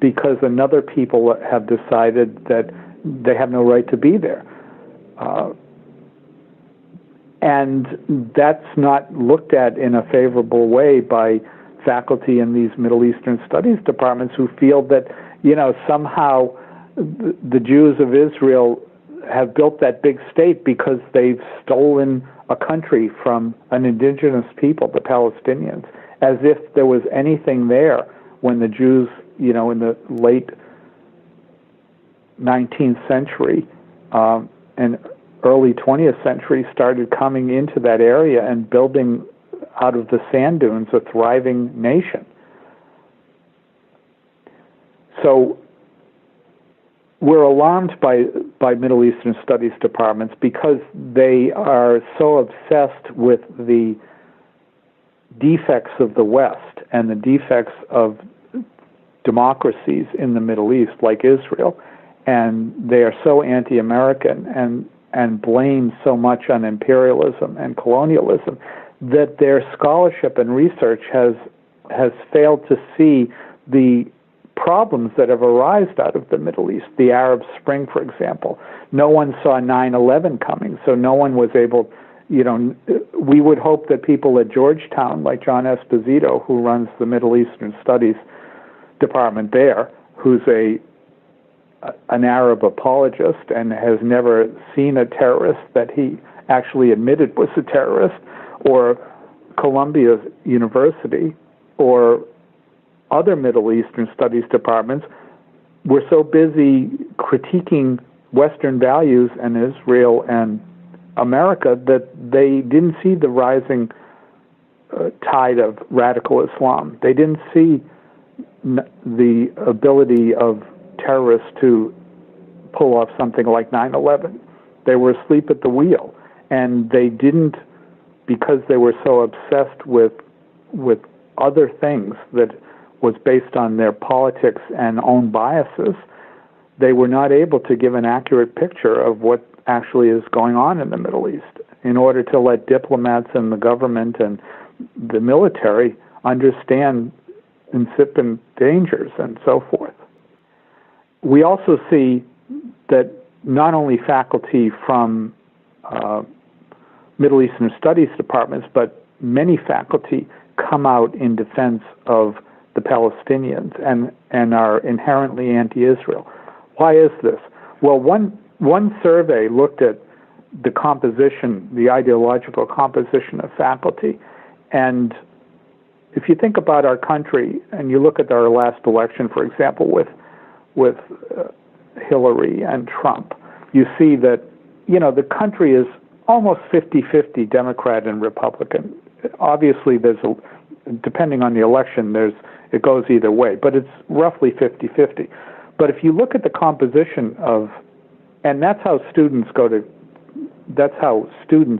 because another people have decided that they have no right to be there. And that's not looked at in a favorable way by faculty in these Middle Eastern studies departments who feel that, somehow the Jews of Israel have built that big state because they've stolen a country from an indigenous people, the Palestinians, as if there was anything there when the Jews, in the late 19th century and early 20th century started coming into that area and building out of the sand dunes a thriving nation. So we're alarmed by Middle Eastern Studies departments because they are so obsessed with the defects of the West and the defects of democracies in the Middle East, like Israel, and they are so anti-American and blame so much on imperialism and colonialism that their scholarship and research has failed to see the problems that have arisen out of the Middle East. The Arab Spring, for example. No one saw 9/11 coming, so no one was able, we would hope that people at Georgetown, like John Esposito, who runs the Middle Eastern Studies department there, who's an Arab apologist and has never seen a terrorist that he actually admitted was a terrorist, or Columbia University, or other Middle Eastern Studies departments, were so busy critiquing Western values and Israel and America that they didn't see the rising tide of radical Islam. They didn't see the ability of terrorists to pull off something like 9/11. They were asleep at the wheel, and they didn't, because they were so obsessed with other things that was based on their politics and own biases, they were not able to give an accurate picture of what actually is going on in the Middle East in order to let diplomats and the government and the military understand incipient dangers and so forth. We also see that not only faculty from Middle Eastern Studies departments, but many faculty come out in defense of the Palestinians and are inherently anti-Israel. Why is this? Well, one survey looked at the composition, the ideological composition of faculty, and if you think about our country and you look at our last election, for example, with Hillary and Trump, you see that the country is almost 50-50 Democrat and Republican. Obviously, depending on the election, it goes either way, but it's roughly 50-50. But if you look at the composition and that's how students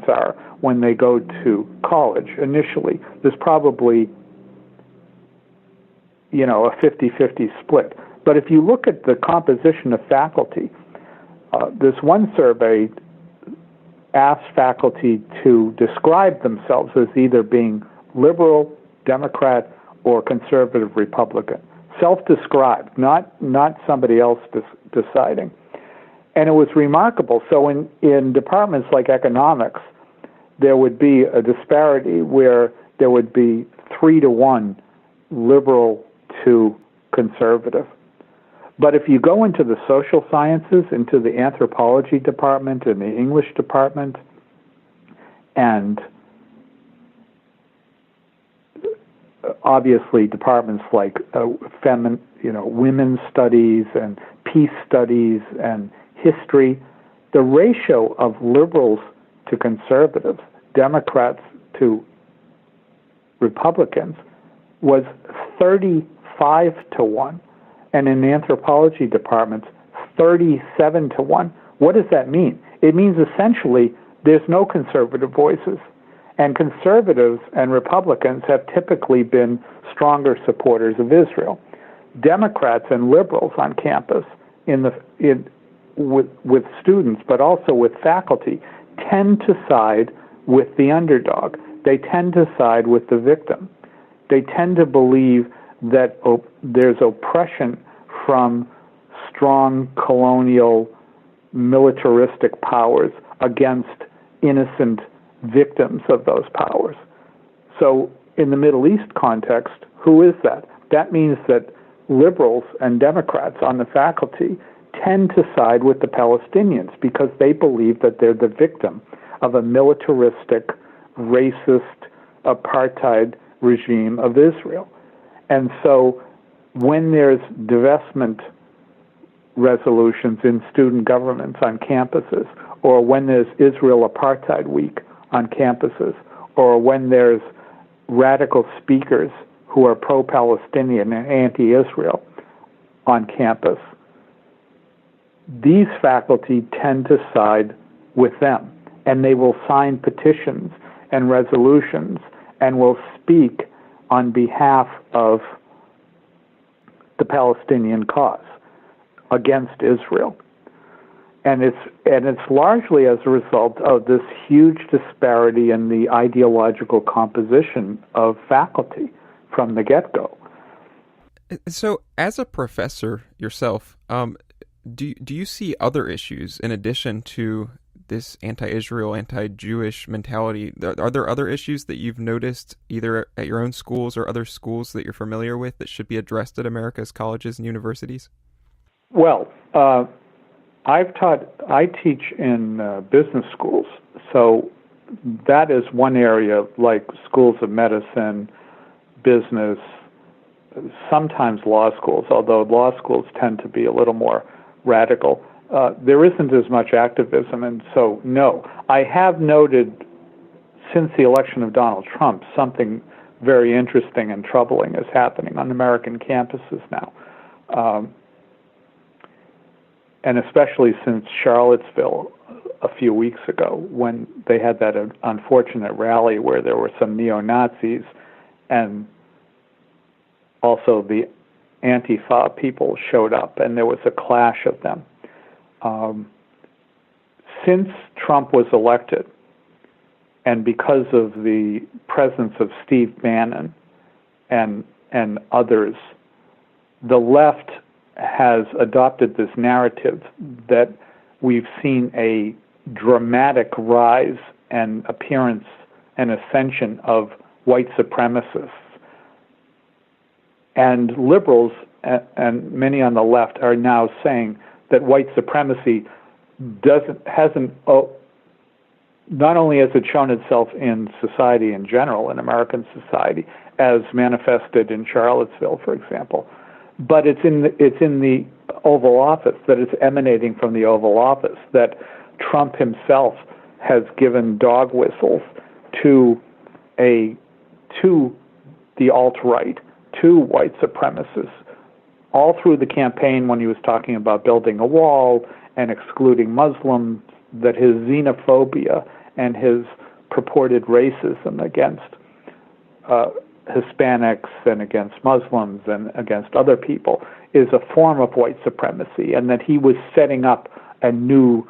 are when they go to college initially. There's probably, a 50-50 split. But if you look at the composition of faculty, this one survey asked faculty to describe themselves as either being liberal, Democrat, or conservative Republican. Self-described, not somebody else deciding. And it was remarkable. So in departments like economics, there would be a disparity where there would be 3-to-1 liberal to conservative. But if you go into the social sciences, into the anthropology department and the English department, and obviously departments like women's studies and peace studies and history, the ratio of liberals to conservatives, Democrats to Republicans was 35 to 1, and in the anthropology departments, 37 to 1. What does that mean? It means essentially there's no conservative voices, and conservatives and Republicans have typically been stronger supporters of Israel. Democrats and liberals on campus, with students, but also with faculty, tend to side with the underdog. They tend to side with the victim. They tend to believe that there's oppression from strong colonial militaristic powers against innocent victims of those powers. So in the Middle East context, who is that? That means that liberals and Democrats on the faculty tend to side with the Palestinians because they believe that they're the victim of a militaristic, racist, apartheid regime of Israel. And so when there's divestment resolutions in student governments on campuses, or when there's Israel Apartheid Week on campuses, or when there's radical speakers who are pro-Palestinian and anti-Israel on campus, these faculty tend to side with them, and they will sign petitions and resolutions and will speak on behalf of the Palestinian cause against Israel. And it's largely as a result of this huge disparity in the ideological composition of faculty from the get-go. So, as a professor yourself, do you see other issues in addition to this anti-Israel, anti-Jewish mentality? Are there other issues that you've noticed either at your own schools or other schools that you're familiar with that should be addressed at America's colleges and universities? Well, I teach in business schools, so that is one area, like schools of medicine, business, sometimes law schools, although law schools tend to be a little more radical. There isn't as much activism, and so no. I have noted since the election of Donald Trump something very interesting and troubling is happening on American campuses now. And especially since Charlottesville a few weeks ago, when they had that unfortunate rally where there were some neo-Nazis and also the Antifa people showed up, and there was a clash of them. Since Trump was elected, and because of the presence of Steve Bannon and others, the left has adopted this narrative that we've seen a dramatic rise and appearance and ascension of white supremacists. And liberals and many on the left are now saying that white supremacy not only has it shown itself in society in general, in American society, as manifested in Charlottesville, for example, but it's in the Oval Office, that it's emanating from the Oval Office, that Trump himself has given dog whistles to the alt-right, to white supremacists, all through the campaign when he was talking about building a wall and excluding Muslims, that his xenophobia and his purported racism against Hispanics and against Muslims and against other people is a form of white supremacy, and that he was setting up a new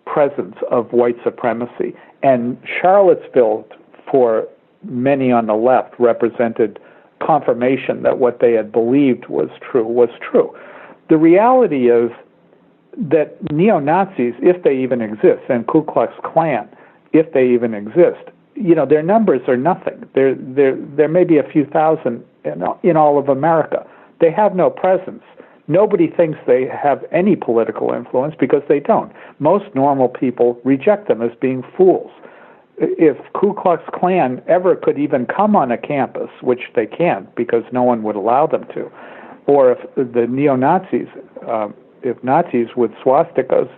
presence of white supremacy. And Charlottesville, for many on the left, represented confirmation that what they had believed was true. The reality is that neo-Nazis, if they even exist, and Ku Klux Klan, if they even exist, their numbers are nothing. There may be a few thousand in all of America. They have no presence. Nobody thinks they have any political influence because they don't. Most normal people reject them as being fools. If Ku Klux Klan ever could even come on a campus, which they can't because no one would allow them to, or if the neo-Nazis, if Nazis with swastikas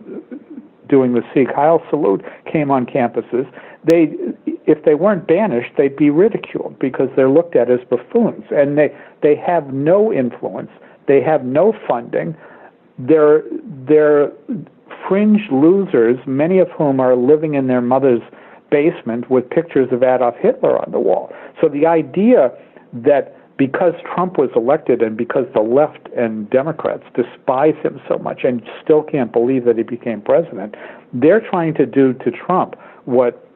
doing the Sieg Heil salute came on campuses, if they weren't banished, they'd be ridiculed because they're looked at as buffoons, and they have no influence, they have no funding, they're fringe losers, many of whom are living in their mother's basement with pictures of Adolf Hitler on the wall. So the idea that because Trump was elected and because the left and Democrats despise him so much and still can't believe that he became president, they're trying to do to Trump what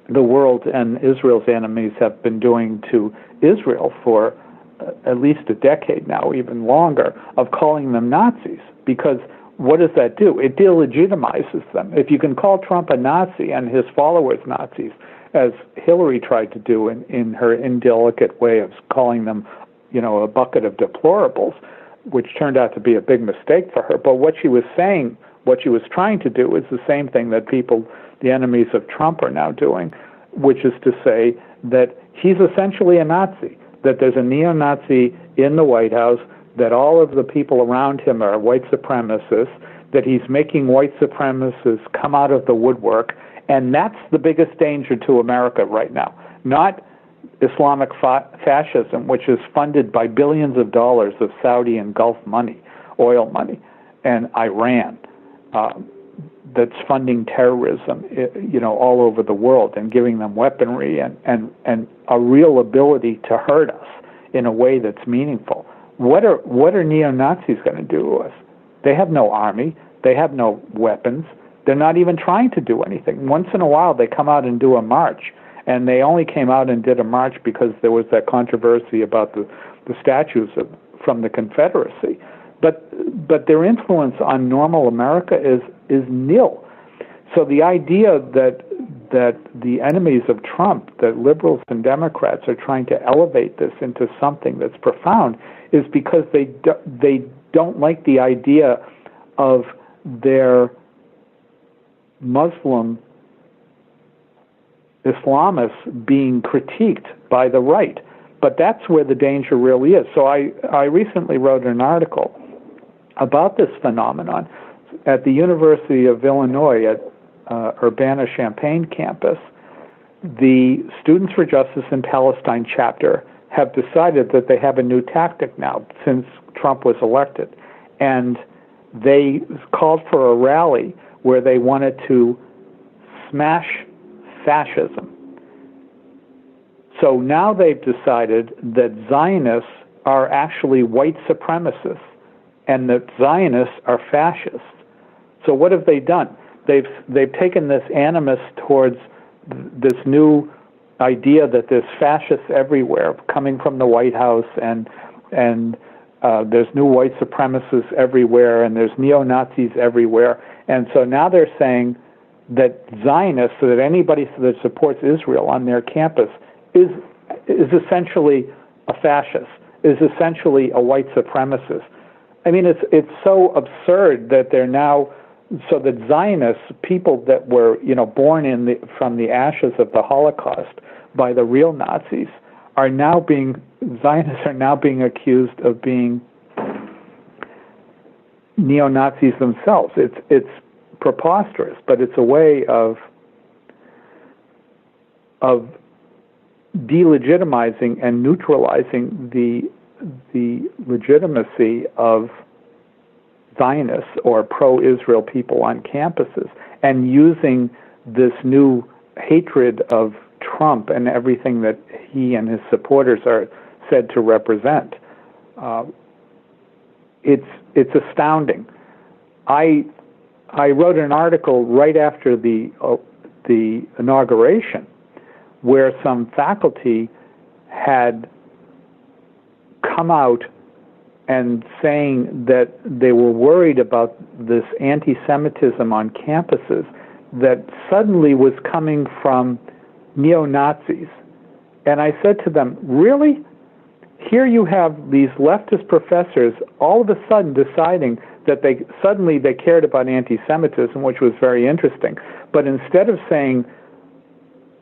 the world and Israel's enemies have been doing to Israel for at least a decade now, even longer, of calling them Nazis. Because what does that do? It delegitimizes them. If you can call Trump a Nazi and his followers Nazis, as Hillary tried to do in her indelicate way of calling them, a bucket of deplorables, which turned out to be a big mistake for her. But what she was saying, what she was trying to do is the same thing that the enemies of Trump are now doing, which is to say that he's essentially a Nazi, that there's a neo-Nazi in the White House, that all of the people around him are white supremacists, that he's making white supremacists come out of the woodwork, and that's the biggest danger to America right now. Not Islamic fascism, which is funded by billions of dollars of Saudi and Gulf money, oil money, and Iran, that's funding terrorism, all over the world and giving them weaponry and a real ability to hurt us in a way that's meaningful. What are neo-Nazis going to do to us? They have no army. They have no weapons. They're not even trying to do anything. Once in a while, they come out and do a march, and they only came out and did a march because there was that controversy about the statues from the Confederacy. But their influence on normal America is nil. So the idea that the enemies of Trump, that liberals and Democrats are trying to elevate this into something that's profound, is because they don't like the idea of their Muslim Islamists being critiqued by the right. But that's where the danger really is. So I recently wrote an article about this phenomenon at the University of Illinois at Urbana-Champaign campus. The Students for Justice in Palestine chapter have decided that they have a new tactic now since Trump was elected. And they called for a rally where they wanted to smash fascism. So now they've decided that Zionists are actually white supremacists and that Zionists are fascists. So what have they done? They've taken this animus towards this new idea that there's fascists everywhere coming from the White House and there's new white supremacists everywhere and there's neo-Nazis everywhere. And so now they're saying that Zionists, so that anybody that supports Israel on their campus is essentially a fascist, is essentially a white supremacist. I mean, it's so absurd that they're now, so that Zionists, people that were born from the ashes of the Holocaust by the real Nazis, Zionists are now being accused of being neo-Nazis themselves. It's preposterous, but it's a way of delegitimizing and neutralizing the legitimacy of Zionists or pro-Israel people on campuses, and using this new hatred of Trump and everything that he and his supporters are said to represent. It's astounding. I wrote an article right after the inauguration where some faculty had come out and saying that they were worried about this anti-Semitism on campuses that suddenly was coming from neo-Nazis. And I said to them, really? Here you have these leftist professors all of a sudden deciding that they cared about anti-Semitism, which was very interesting. But instead of saying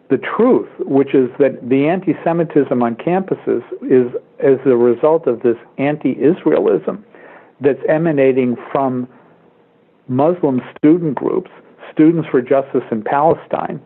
the truth, which is that the anti-Semitism on campuses is as a result of this anti-Israelism that's emanating from Muslim student groups, Students for Justice in Palestine,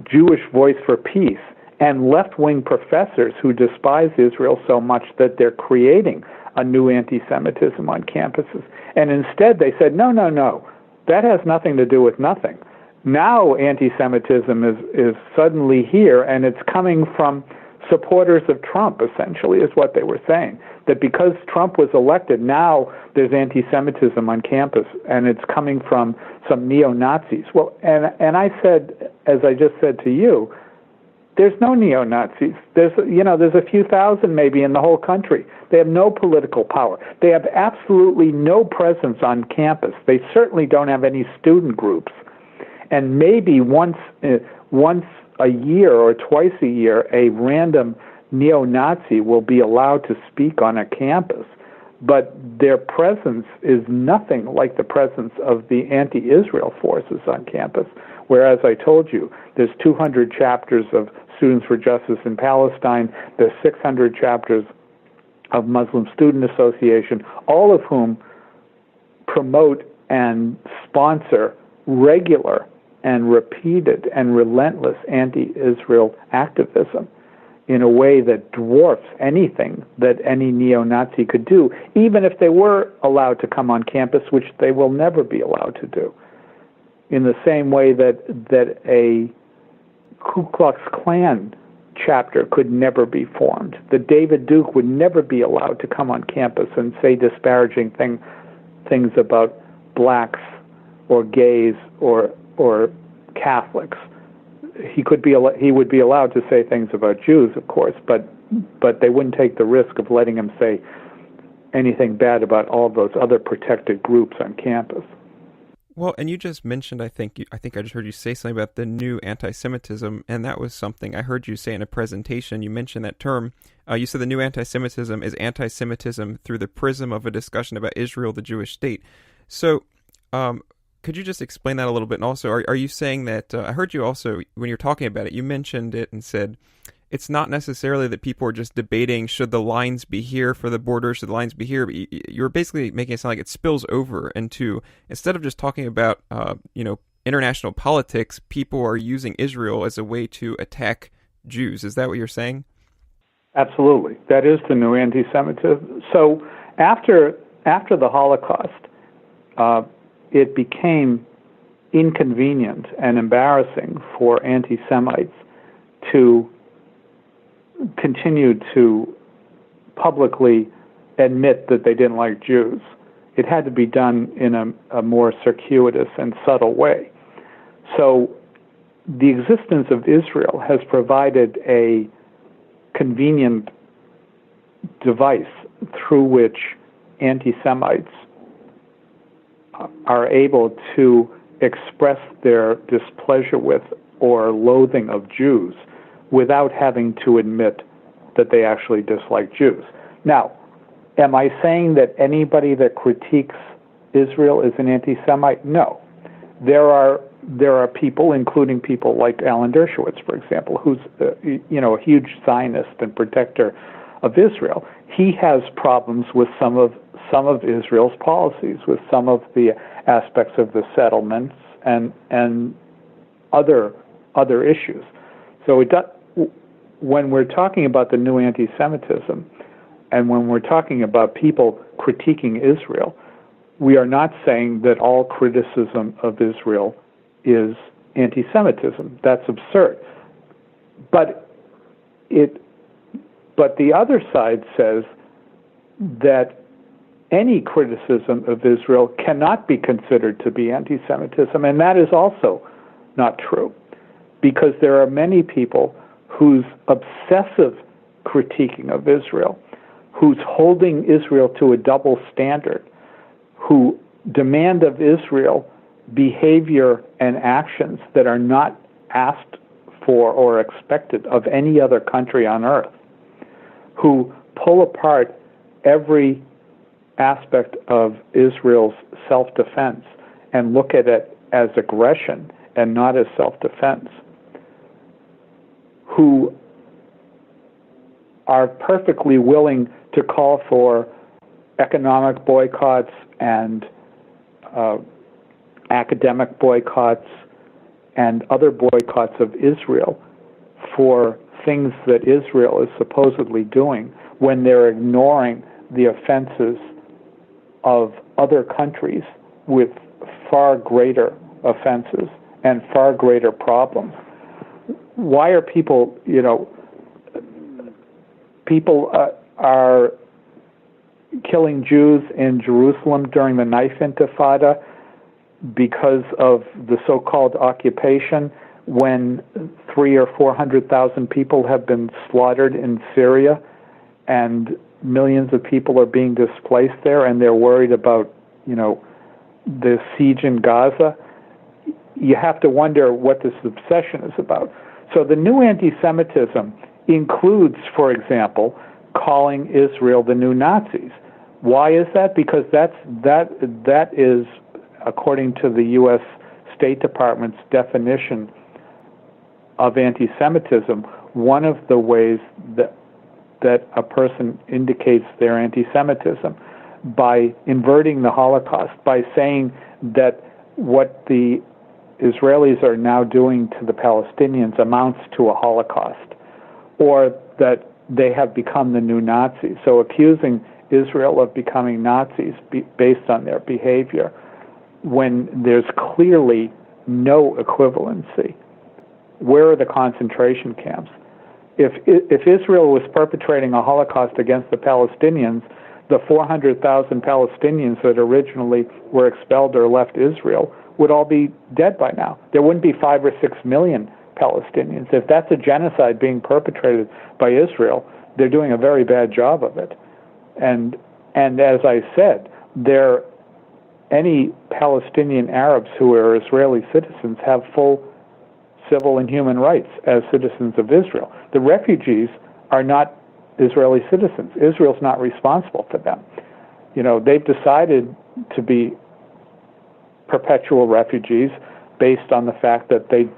Jewish Voice for Peace, and left-wing professors who despise Israel so much that they're creating a new anti-Semitism on campuses. And instead they said, no, that has nothing to do with nothing. Now anti-Semitism is suddenly here, and it's coming from supporters of Trump, essentially, is what they were saying. That because Trump was elected, now there's anti-Semitism on campus, and it's coming from some neo-Nazis. Well, and I said, as I just said to you, there's no neo-Nazis. There's a few thousand maybe in the whole country. They have no political power. They have absolutely no presence on campus. They certainly don't have any student groups. And maybe once a year or twice a year, a random neo-Nazi will be allowed to speak on a campus. But their presence is nothing like the presence of the anti-Israel forces on campus, whereas I told you, there's 200 chapters of Students for Justice in Palestine, there's 600 chapters of Muslim Student Association, all of whom promote and sponsor regular and repeated and relentless anti-Israel activism in a way that dwarfs anything that any neo-Nazi could do, even if they were allowed to come on campus, which they will never be allowed to do. In the same way that a Ku Klux Klan chapter could never be formed, that David Duke would never be allowed to come on campus and say disparaging things about blacks or gays or Catholics. He would be allowed to say things about Jews, of course, but they wouldn't take the risk of letting him say anything bad about all those other protected groups on campus. Well, and you just mentioned, I think I just heard you say something about the new anti-Semitism, and that was something I heard you say in a presentation. You mentioned that term. You said the new anti-Semitism is anti-Semitism through the prism of a discussion about Israel, the Jewish state. So, could you just explain that a little bit? And also, are you saying that, I heard you also, when you're talking about it, you mentioned it and said, it's not necessarily that people are just debating, should the lines be here for the border, should the lines be here? But you're basically making it sound like it spills over into, instead of just talking about, international politics, people are using Israel as a way to attack Jews. Is that what you're saying? Absolutely. That is the new anti-Semitism. So after the Holocaust, it became inconvenient and embarrassing for anti-Semites to continue to publicly admit that they didn't like Jews. It had to be done in a more circuitous and subtle way. So the existence of Israel has provided a convenient device through which anti-Semites are able to express their displeasure with or loathing of Jews without having to admit that they actually dislike Jews. Now, am I saying that anybody that critiques Israel is an anti-Semite? No. There are people, including people like Alan Dershowitz, for example, who's a huge Zionist and protector of Israel. He has problems with some of Israel's policies, with some of the aspects of the settlements and other issues. So when we're talking about the new anti-Semitism, and when we're talking about people critiquing Israel, we are not saying that all criticism of Israel is anti-Semitism. That's absurd. But the other side says that any criticism of Israel cannot be considered to be anti-Semitism, and that is also not true, because there are many people whose obsessive critiquing of Israel, who's holding Israel to a double standard, who demand of Israel behavior and actions that are not asked for or expected of any other country on earth, who pull apart every aspect of Israel's self-defense and look at it as aggression and not as self-defense, who are perfectly willing to call for economic boycotts and academic boycotts and other boycotts of Israel for things that Israel is supposedly doing when they're ignoring the offenses of other countries with far greater offenses and far greater problems. Why are people are killing Jews in Jerusalem during the knife intifada because of the so-called occupation, when 300,000 or 400,000 people have been slaughtered in Syria and millions of people are being displaced there, and they're worried about, the siege in Gaza? You have to wonder what this obsession is about. So the new anti-Semitism includes, for example, calling Israel the new Nazis. Why is that? Because that is, according to the U.S. State Department's definition of anti-Semitism, one of the ways that a person indicates their anti-Semitism, by inverting the Holocaust, by saying that what the Israelis are now doing to the Palestinians amounts to a Holocaust, or that they have become the new Nazis. So accusing Israel of becoming Nazis based on their behavior, when there's clearly no equivalency. Where are the concentration camps? If Israel was perpetrating a Holocaust against the Palestinians, the 400,000 Palestinians that originally were expelled or left Israel would all be dead by now. There wouldn't be 5 or 6 million Palestinians. If that's a genocide being perpetrated by Israel, they're doing a very bad job of it. And as I said, any Palestinian Arabs who are Israeli citizens have full civil and human rights as citizens of Israel. The refugees are not Israeli citizens. Israel's not responsible for them. They've decided to be perpetual refugees based on the fact that they've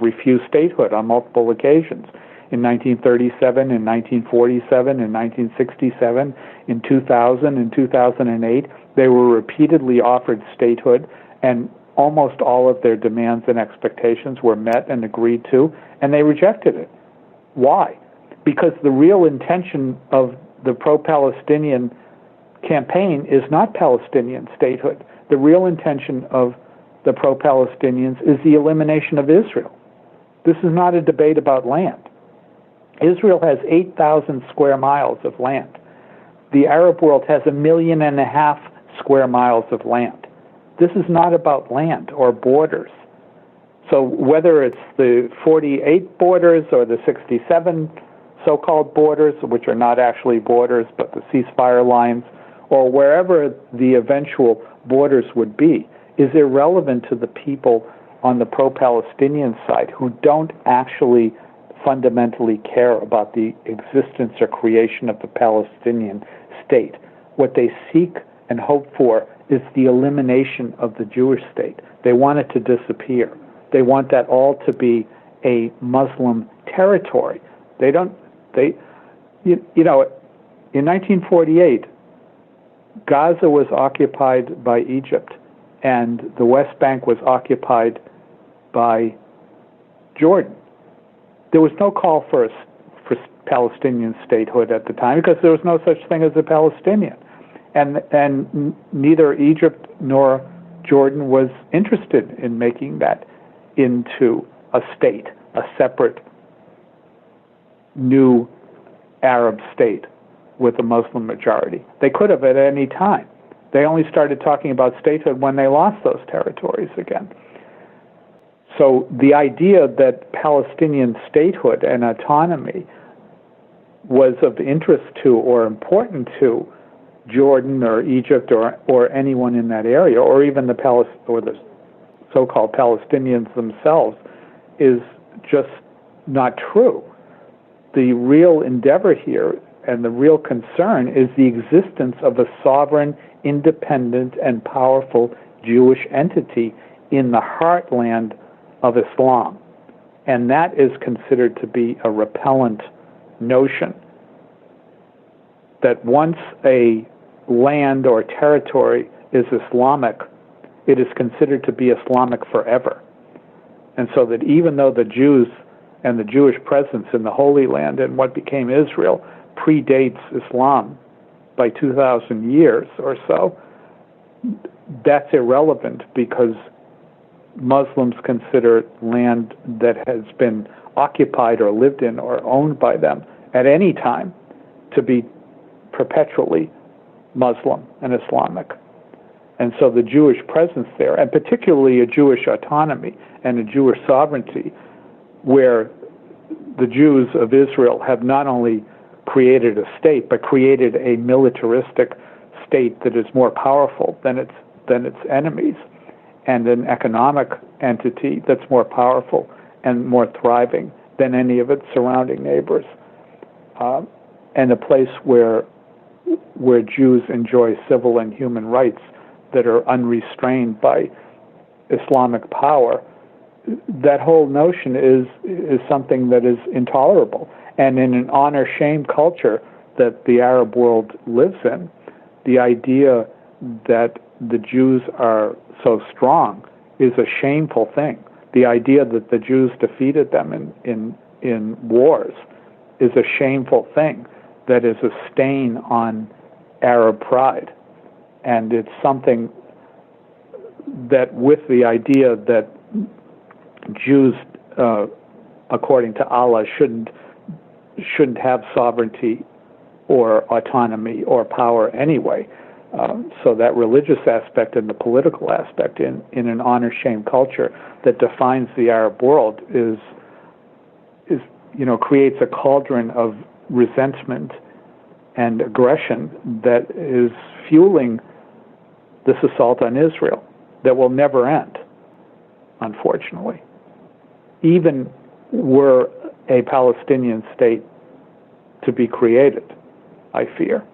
refused statehood on multiple occasions. In 1937, in 1947, in 1967, in 2000, in 2008, they were repeatedly offered statehood, and almost all of their demands and expectations were met and agreed to, and they rejected it. Why? Because the real intention of the pro-Palestinian campaign is not Palestinian statehood. The real intention of the pro-Palestinians is the elimination of Israel. This is not a debate about land. Israel has 8,000 square miles of land. The Arab world has 1.5 million square miles of land. This is not about land or borders. So whether it's the 48 borders or the 67 so-called borders, which are not actually borders but the ceasefire lines, or wherever the eventual borders would be, is irrelevant to the people on the pro-Palestinian side who don't actually fundamentally care about the existence or creation of the Palestinian state. What they seek and hope for is the elimination of the Jewish state. They want it to disappear. They want that all to be a Muslim territory. In 1948, Gaza was occupied by Egypt, and the West Bank was occupied by Jordan. There was no call for Palestinian statehood at the time because there was no such thing as a Palestinian. And neither Egypt nor Jordan was interested in making that into a state, a separate new Arab state with a Muslim majority. They could have at any time. They only started talking about statehood when they lost those territories again. So the idea that Palestinian statehood and autonomy was of interest to or important to Jordan or Egypt or anyone in that area, or even the so-called Palestinians themselves, is just not true. The real endeavor here and the real concern is the existence of a sovereign, independent, and powerful Jewish entity in the heartland of Islam. And that is considered to be a repellent notion, that once a land or territory is Islamic, it is considered to be Islamic forever. And so that even though the Jews and the Jewish presence in the Holy Land and what became Israel predates Islam by 2,000 years or so, that's irrelevant because Muslims consider land that has been occupied or lived in or owned by them at any time to be perpetually Muslim and Islamic. And so the Jewish presence there, and particularly a Jewish autonomy and a Jewish sovereignty, where the Jews of Israel have not only created a state, but created a militaristic state that is more powerful than its enemies, and an economic entity that's more powerful and more thriving than any of its surrounding neighbors, and a place where Jews enjoy civil and human rights that are unrestrained by Islamic power. That whole notion is something that is intolerable. And in an honor-shame culture that the Arab world lives in, the idea that the Jews are so strong is a shameful thing. The idea that the Jews defeated them in wars is a shameful thing that is a stain on Arab pride. And it's something that, with the idea that Jews, according to Allah, shouldn't have sovereignty or autonomy or power anyway. So that religious aspect and the political aspect in an honor-shame culture that defines the Arab world is creates a cauldron of resentment and aggression that is fueling this assault on Israel that will never end, unfortunately. Even were a Palestinian state to be created, I fear.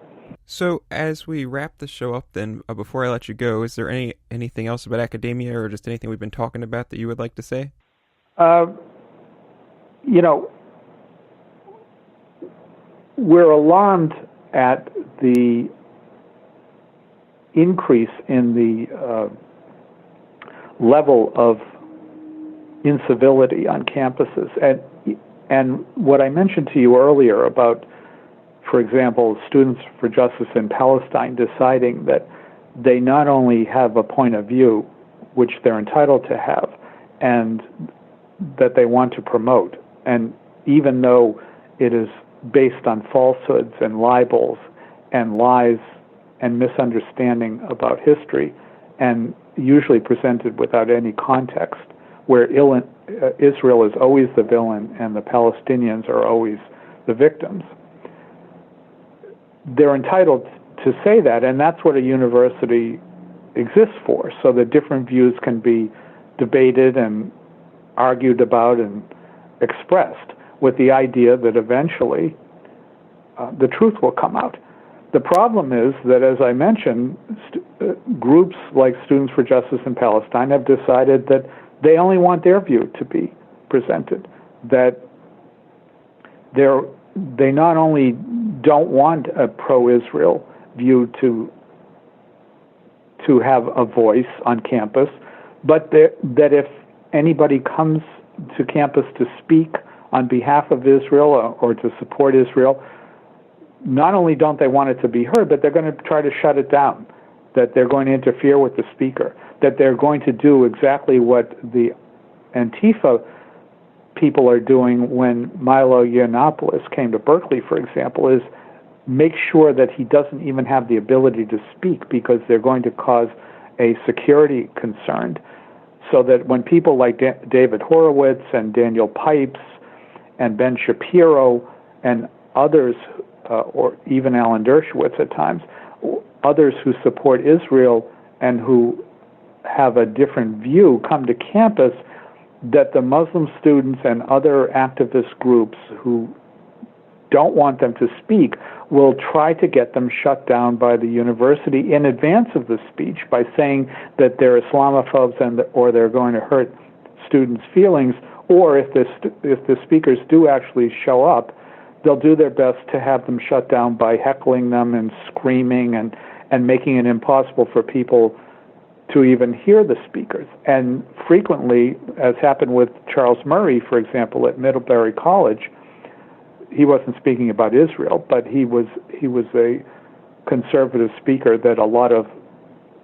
So as we wrap the show up then, before I let you go, is there anything else about academia or just anything we've been talking about that you would like to say? We're alarmed at the increase in the level of incivility on campuses. And what I mentioned to you earlier about, for example, Students for Justice in Palestine deciding that they not only have a point of view, which they're entitled to have, and that they want to promote, and even though it is based on falsehoods and libels and lies and misunderstanding about history, and usually presented without any context, where Israel is always the villain and the Palestinians are always the victims. They're entitled to say that, and that's what a university exists for, so that different views can be debated and argued about and expressed, with the idea that eventually the truth will come out. The problem is that, as I mentioned, groups like Students for Justice in Palestine have decided that they only want their view to be presented, that they not only don't want a pro-Israel view to have a voice on campus, but that if anybody comes to campus to speak on behalf of Israel or to support Israel, not only don't they want it to be heard, but they're going to try to shut it down, that they're going to interfere with the speaker, that they're going to do exactly what the Antifa people are doing when Milo Yiannopoulos came to Berkeley, for example, is make sure that he doesn't even have the ability to speak, because they're going to cause a security concern, so that when people like David Horowitz and Daniel Pipes and Ben Shapiro and others, or even Alan Dershowitz at times, others who support Israel and who have a different view come to campus, that the Muslim students and other activist groups who don't want them to speak will try to get them shut down by the university in advance of the speech by saying that they're Islamophobes or they're going to hurt students' feelings, or if the speakers do actually show up, they'll do their best to have them shut down by heckling them and screaming and making it impossible for people to even hear the speakers. And frequently, as happened with Charles Murray, for example, at Middlebury College, he wasn't speaking about Israel, but he was a conservative speaker that a lot of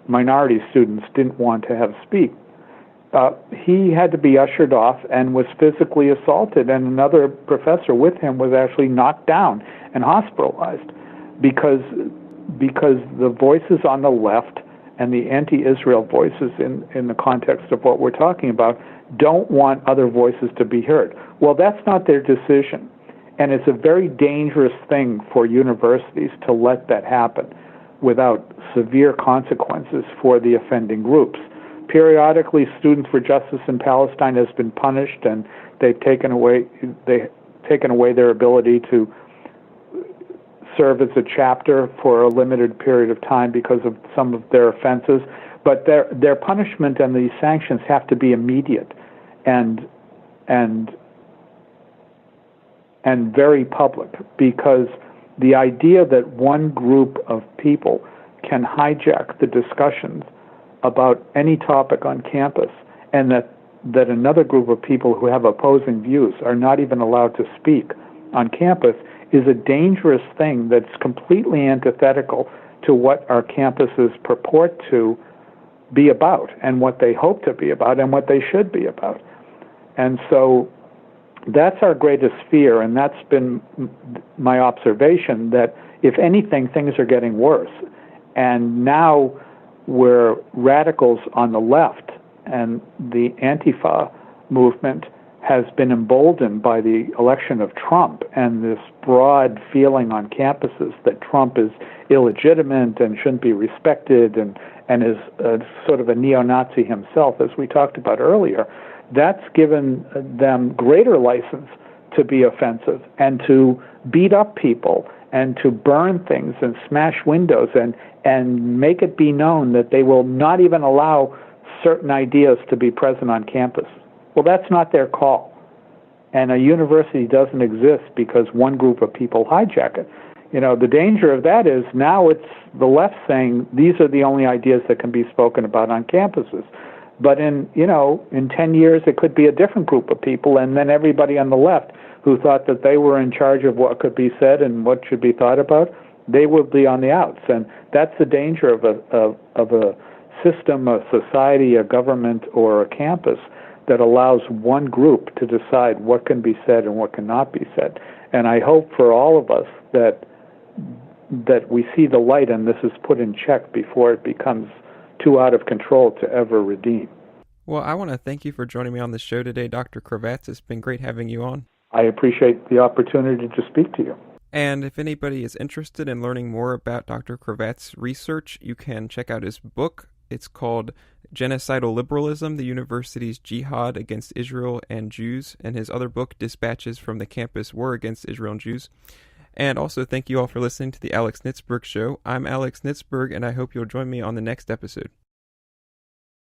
minority students didn't want to have speak. He had to be ushered off and was physically assaulted, and another professor with him was actually knocked down and hospitalized because the voices on the left and the anti-Israel voices in the context of what we're talking about don't want other voices to be heard. Well, that's not their decision, and it's a very dangerous thing for universities to let that happen without severe consequences for the offending groups. Periodically, Students for Justice in Palestine has been punished, and they've taken away their ability to serve as a chapter for a limited period of time because of some of their offenses. But their punishment and these sanctions have to be immediate and very public, because the idea that one group of people can hijack the discussions about any topic on campus, and that another group of people who have opposing views are not even allowed to speak on campus, is a dangerous thing that's completely antithetical to what our campuses purport to be about, and what they hope to be about, and what they should be about. And so that's our greatest fear, and that's been my observation, that if anything, things are getting worse. And now where radicals on the left and the Antifa movement has been emboldened by the election of Trump and this broad feeling on campuses that Trump is illegitimate and shouldn't be respected and is sort of a neo-Nazi himself, as we talked about earlier, that's given them greater license to be offensive and to beat up people and to burn things and smash windows and make it be known that they will not even allow certain ideas to be present on campus. Well, that's not their call. And a university doesn't exist because one group of people hijack it. You know, the danger of that is now it's the left saying these are the only ideas that can be spoken about on campuses. But in 10 years, it could be a different group of people, and then everybody on the left who thought that they were in charge of what could be said and what should be thought about, they will be on the outs. And that's the danger of a system, a society, a government, or a campus that allows one group to decide what can be said and what cannot be said. And I hope for all of us that we see the light and this is put in check before it becomes too out of control to ever redeem. Well, I want to thank you for joining me on the show today, Dr. Cravatts. It's been great having you on. I appreciate the opportunity to speak to you. And if anybody is interested in learning more about Dr. Cravatts' research, you can check out his book. It's called Genocidal Liberalism, the University's Jihad Against Israel and Jews, and his other book, Dispatches from the Campus War Against Israel and Jews. And also thank you all for listening to the Alex Nitzberg Show. I'm Alex Nitzberg, and I hope you'll join me on the next episode.